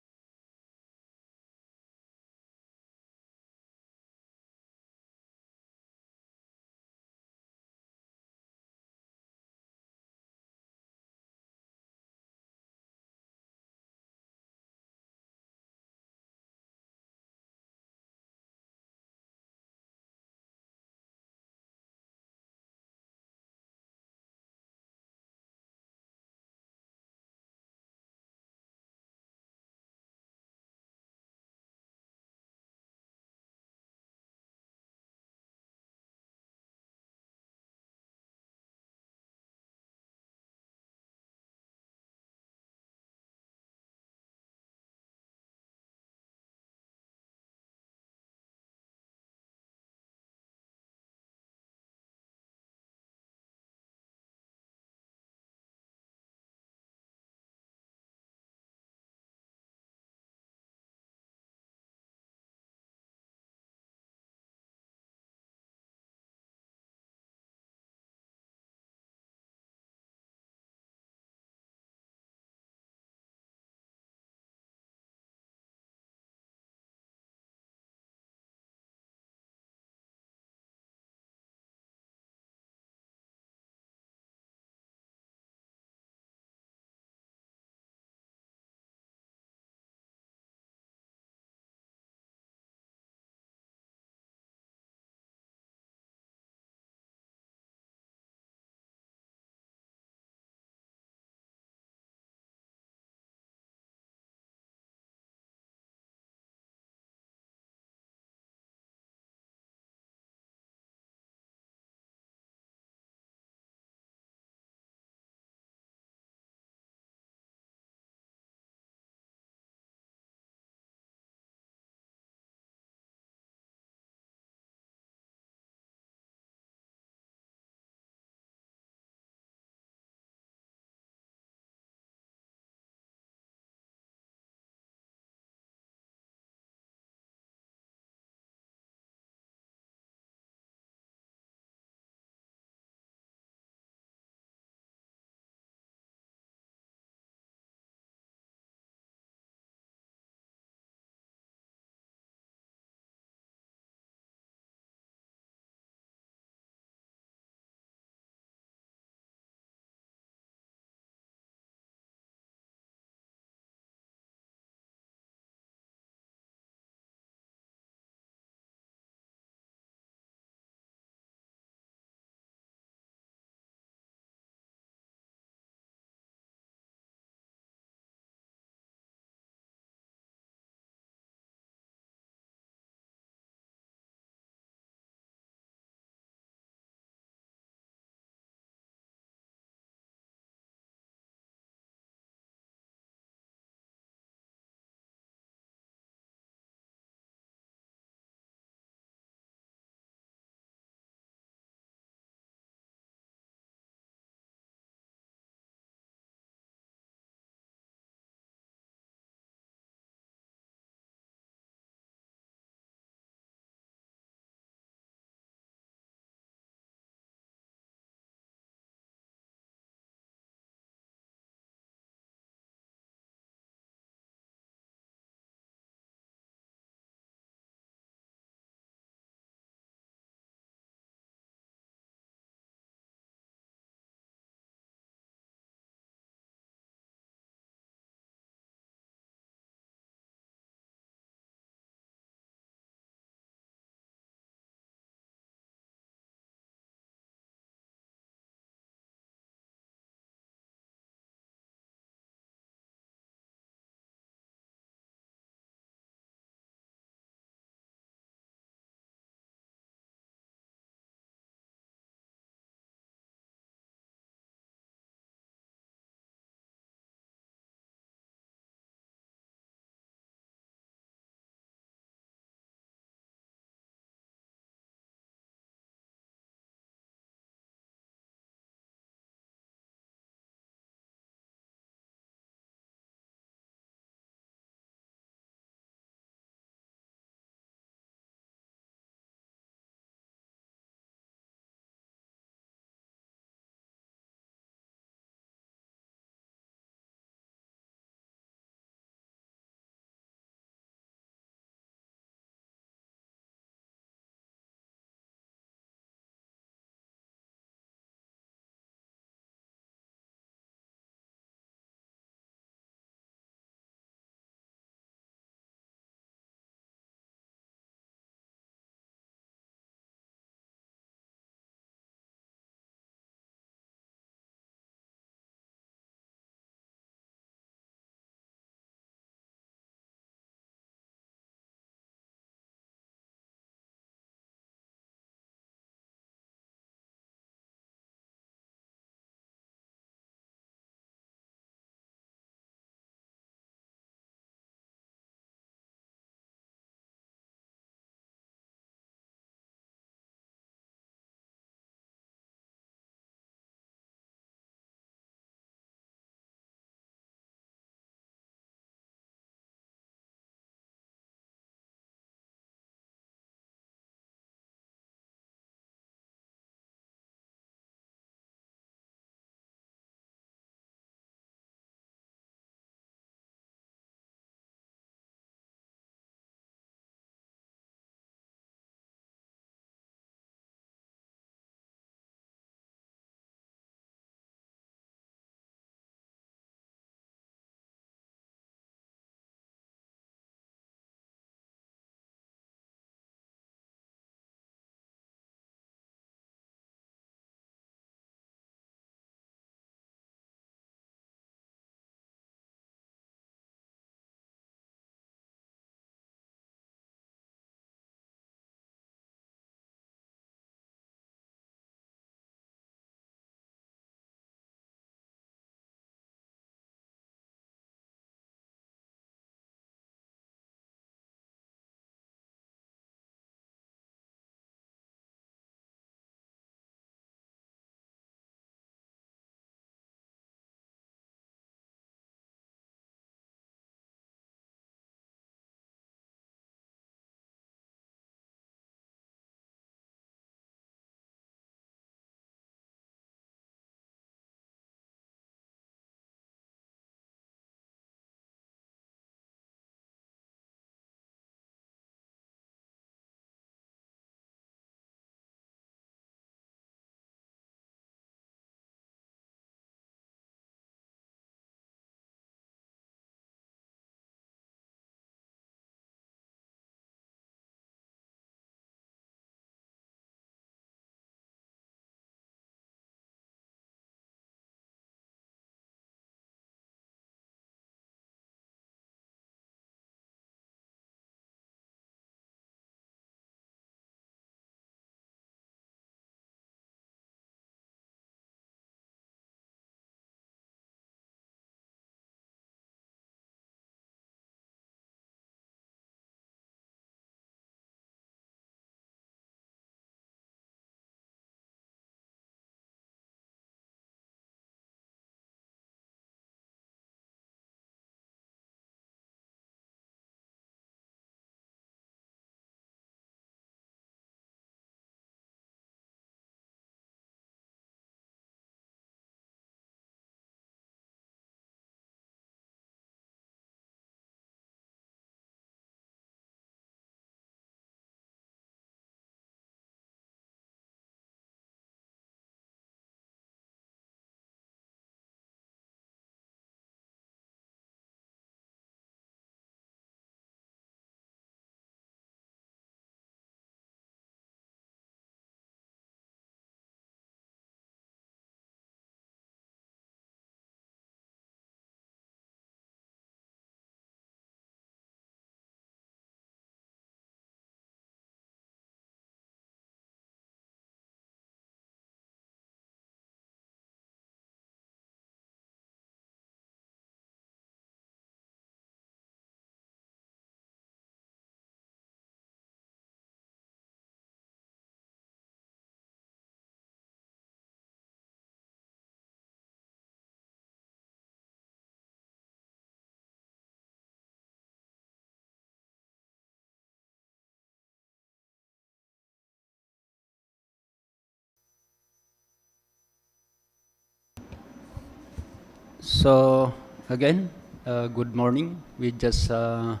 So again, good morning. We just have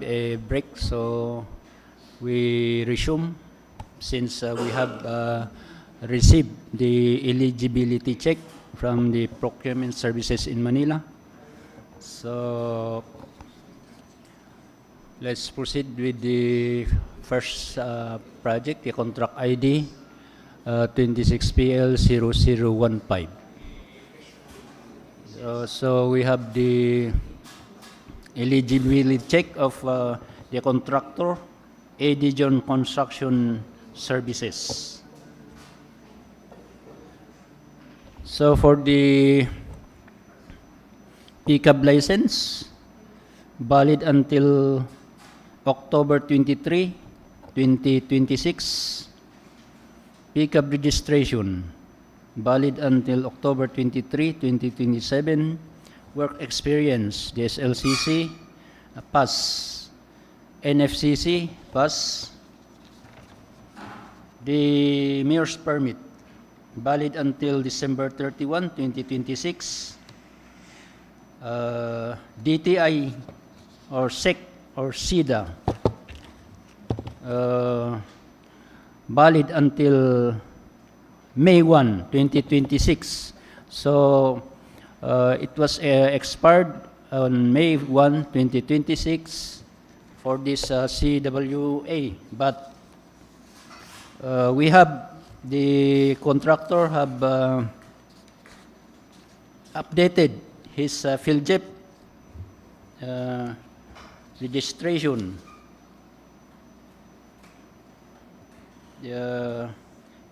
a break, so we resume since we have received the eligibility check from the procurement services in Manila. So let's proceed with the first project, the contract ID 26PL0015. So we have the eligibility check of the contractor, Edition Construction Services. So for the PCAB license, valid until October 23, 2026. PCAB registration, valid until October 23, 2027. Work experience, DSLCC, pass. NFCC, pass. The mayor's permit, valid until December 31, 2026. DTI or SEC or SIDA, valid until May 1, 2026. So it was expired on May 1, 2026 for this CWA, but we have the contractor have updated his PhilJEP registration.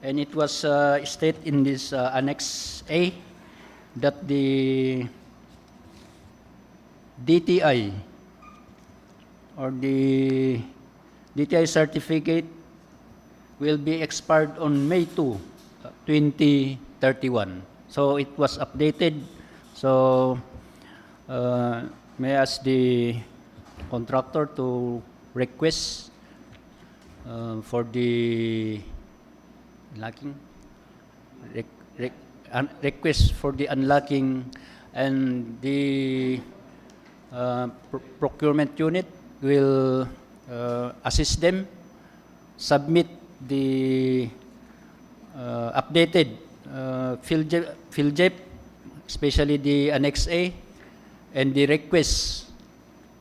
And it was stated in this Annex A that the DTI or the DTI certificate will be expired on May 2, 2031. So it was updated. So may I ask the contractor to request for the unlocking, request for the unlocking, and the procurement unit will assist them, submit the updated PhilJEP, especially the Annex A, and the request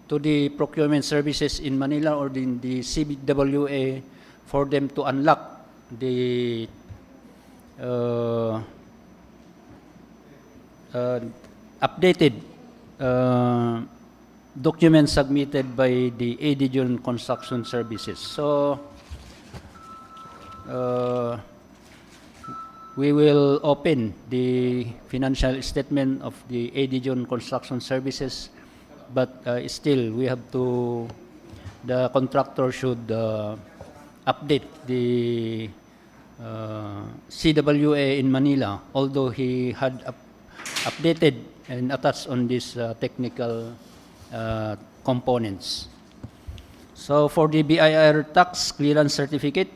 to the procurement services in Manila or in the CBWA for them to unlock the updated documents submitted by the Edition Construction Services. So we will open the financial statement of the Edition Construction Services, but still we have to, the contractor should update the CWA in Manila, although he had updated and attached on these technical components. So for the BIR tax clearance certificate,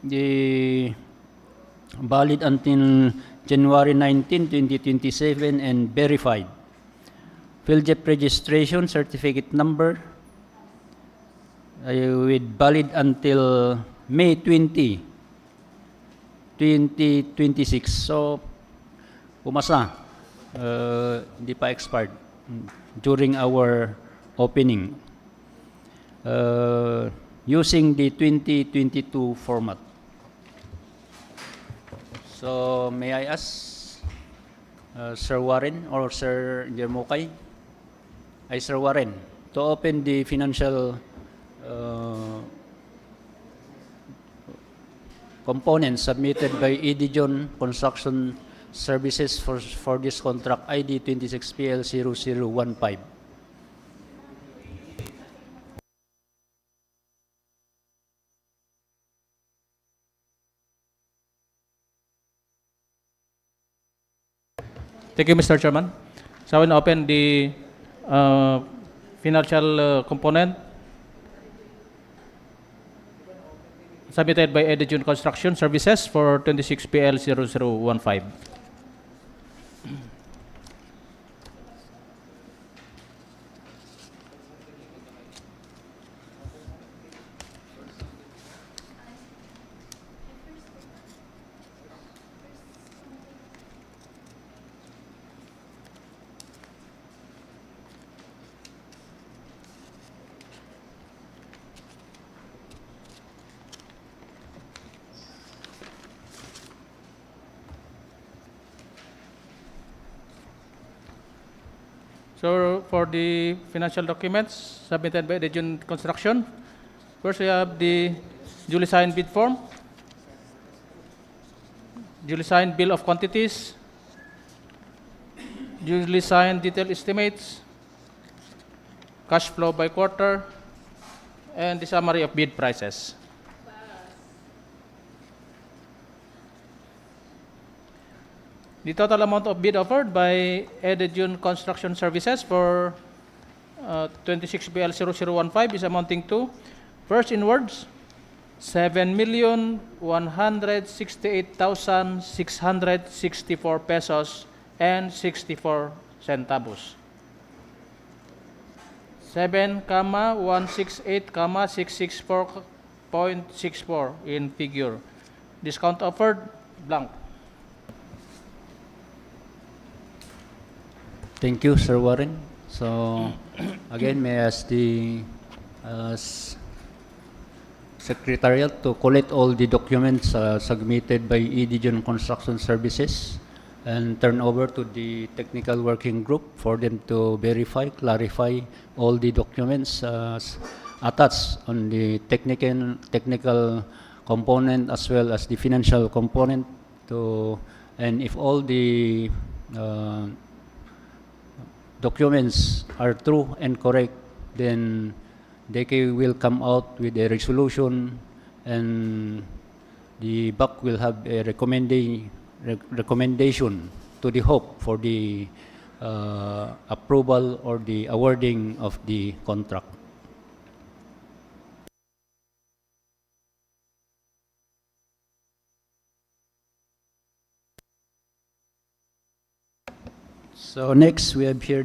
the valid until January 19, 2027 and verified. PhilJEP registration certificate number with valid until May 20, 2026. So, pumasa. Hindi pa expired during our opening. Using the 2022 format. So, may I ask Sir Warren or Sir Jermokay? Sir Warren, to open the financial components submitted by Edition Construction Services for this contract ID 26PL0015. Thank you, Mr. Chairman. So I will open the financial component submitted by Edition Construction Services for 26PL0015. So for the financial documents submitted by Edejun Construction, first we have the duly signed bid form, duly signed bill of quantities, duly signed detailed estimates, cash flow by quarter, and the summary of bid prices. The total amount of bid offered by Edejun Construction Services for 26BL0015 is amounting to, first in words, 7,168,664 pesos and 64 centavos. 7,168,664.64 in figure. Discount offered, blank. Thank you, Sir Warren. So, again, may I ask the Secretariat to collect all the documents submitted by Edejun Construction Services and turn over to the technical working group for them to verify, clarify all the documents attached on the technical component as well as the financial component. And if all the documents are true and correct, then they will come out with a resolution, and the BAC will have a recommendation to the HOPE for the approval or the awarding of the contract. So next we have here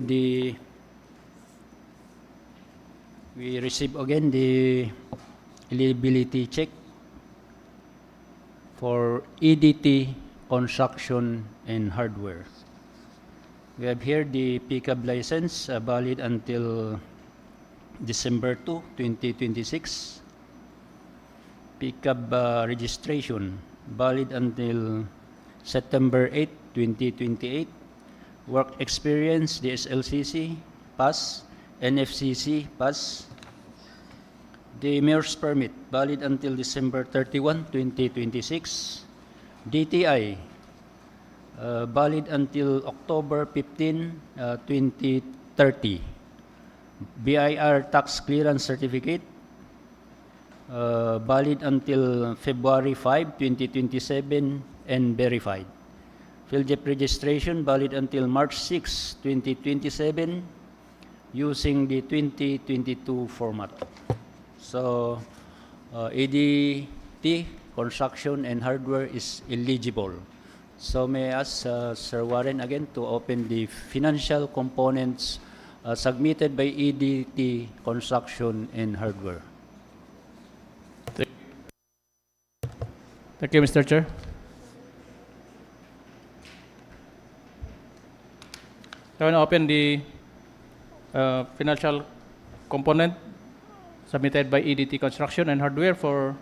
we receive again the eligibility check for EDT Construction and Hardware. We have here the pickup license valid until December 2, 2026. Pickup registration valid until September 8, 2028. Work experience, DSLCC, pass. NFCC, pass. The mayor's permit, valid until December 31, 2026. DTI, valid until October 15, 2030. BIR tax clearance certificate, valid until February 5, 2027 and verified. PhilJEP registration, valid until March 6, 2027 using the 2022 format. So, EDT, construction and hardware is eligible. So may I ask Sir Warren again to open the financial components submitted by EDT, construction and hardware. Thank you, Mr. Chair. I want to open the financial component submitted by EDT Construction and Hardware for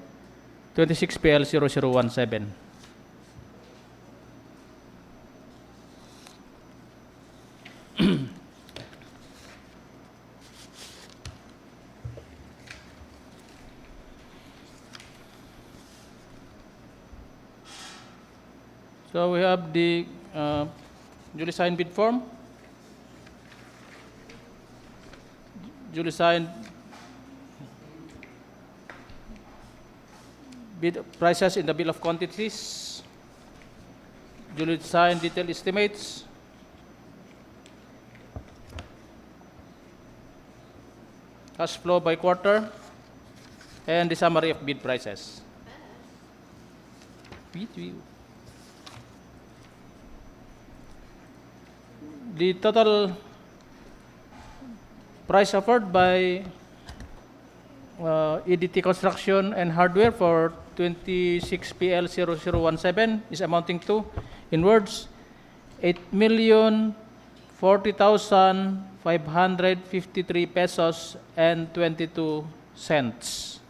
26PL0017. So we have the duly signed bid form, duly signed bid prices in the bill of quantities, duly signed detailed estimates, cash flow by quarter, and the summary of bid prices. The total price offered by EDT Construction and Hardware for 26PL0017 is amounting to, in words, 8,040,553 pesos and 22 cents.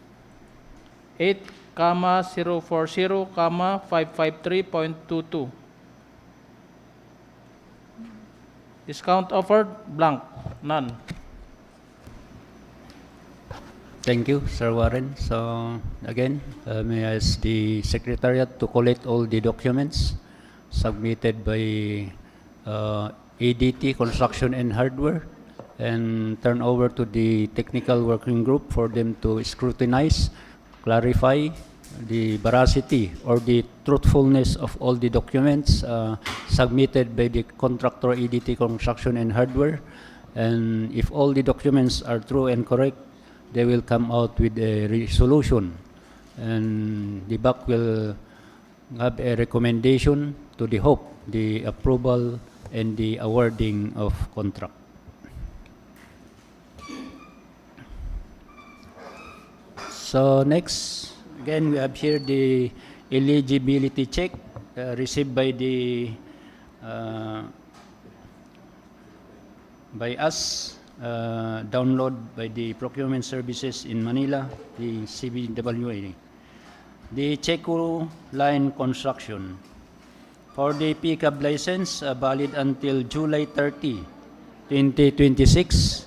8,040,553.22. Discount offered, blank, none. Thank you, Sir Warren. So again, may I ask the Secretariat to collect all the documents submitted by ADT Construction and Hardware and turn over to the technical working group for them to scrutinize, clarify the veracity or the truthfulness of all the documents submitted by the contractor ADT Construction and Hardware. And if all the documents are true and correct, they will come out with a resolution, and the BAC will have a recommendation to the HOPE, the approval and the awarding of contract. So next, again, we have here the eligibility check received by the by us, download by the Procurement Services in Manila, the CBWA. The Checo Line Construction. For the pickup license, valid until July 30, 2026.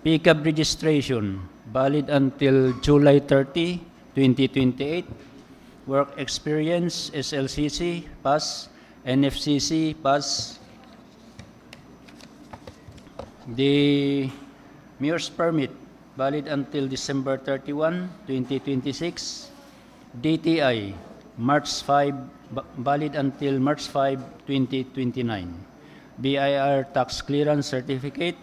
Pickup registration, valid until July 30, 2028. Work experience, SLCC, pass. NFCC, pass. The Mayor's permit, valid until December 31, 2026. DTI, March 5, valid until March 5, 2029. BIR tax clearance certificate,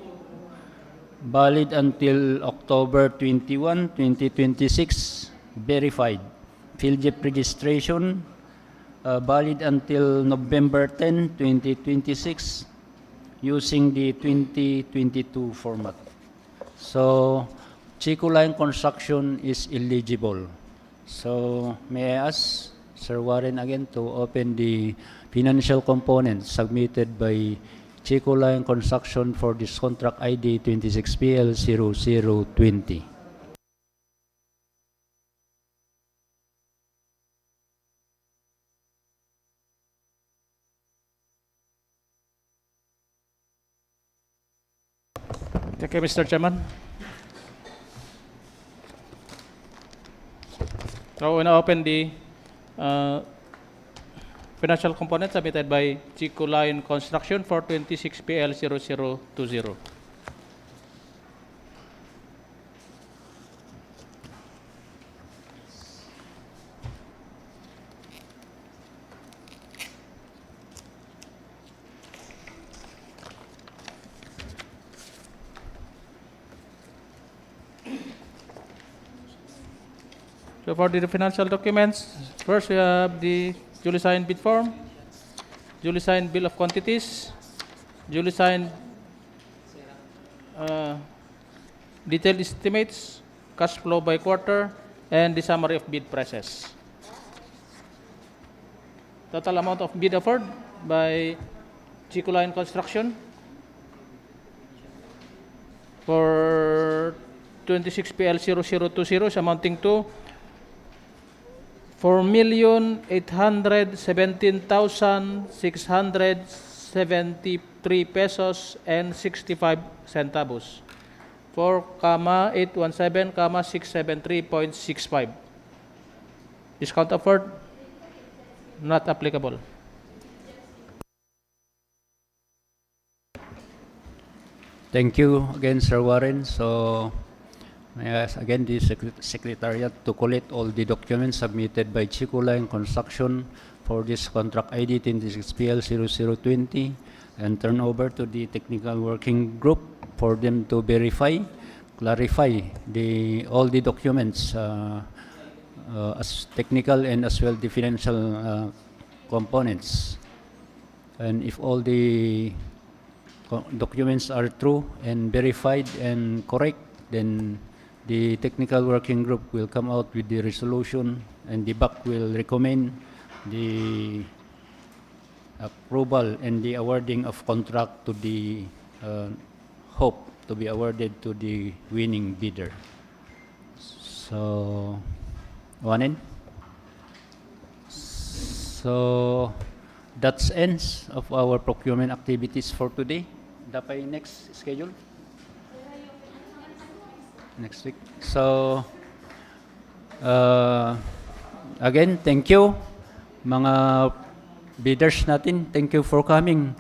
valid until October 21, 2026. Verified. PhilJEP registration, valid until November 10, 2026. Using the 2022 format. So, Checo Line Construction is eligible. So, may I ask Sir Warren again to open the financial components submitted by Checo Line Construction for this contract ID 26PL0020. Thank you, Mr. Chairman. So we now open the financial component submitted by Checo Line Construction for 26PL0020. So for the financial documents, first we have the duly signed bid form, duly signed bill of quantities, duly signed detailed estimates, cash flow by quarter, and the summary of bid prices. Total amount of bid offered by Checo Line Construction for 26PL0020 is amounting to 4,817,673 pesos and 65 centavos. 4,817,673.65. Discount offered? Not applicable. Thank you again, Sir Warren. So, may I ask again the Secretariat to collect all the documents submitted by Checo Line Construction for this contract ID 26PL0020 and turn over to the technical working group for them to verify, clarify all the documents as technical and as well the financial components. And if all the documents are true and verified and correct, then the technical working group will come out with the resolution and the BAC will recommend the approval and the awarding of contract to the HOPE to be awarded to the winning bidder. So, Wanin? So, that's ends of our procurement activities for today. Dapat next schedule? Next week. So, again, thank you. Mga bidders natin, thank you for coming.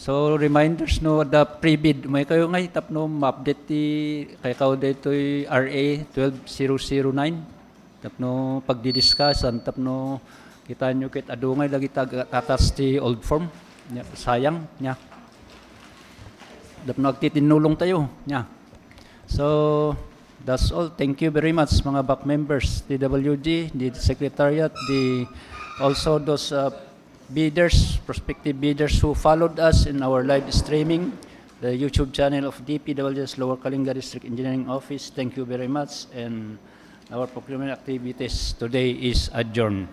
So, reminders no, the pre-bid, may kayo ngay, tapno, ma-update ti, kay kao dito RA 12009. Tapno, pagdidiscussan, tapno, kita nyo kit adungay, lagi tatas ti old form. Sayang, niya. Tapno, agtitinulong tayo, niya. So, that's all. Thank you very much, mga back members, TWG, the Secretariat, also those bidders, prospective bidders who followed us in our live streaming, the YouTube channel of DPWH Lower Kalinga District Engineering Office. Thank you very much, and our procurement activities today is adjourned.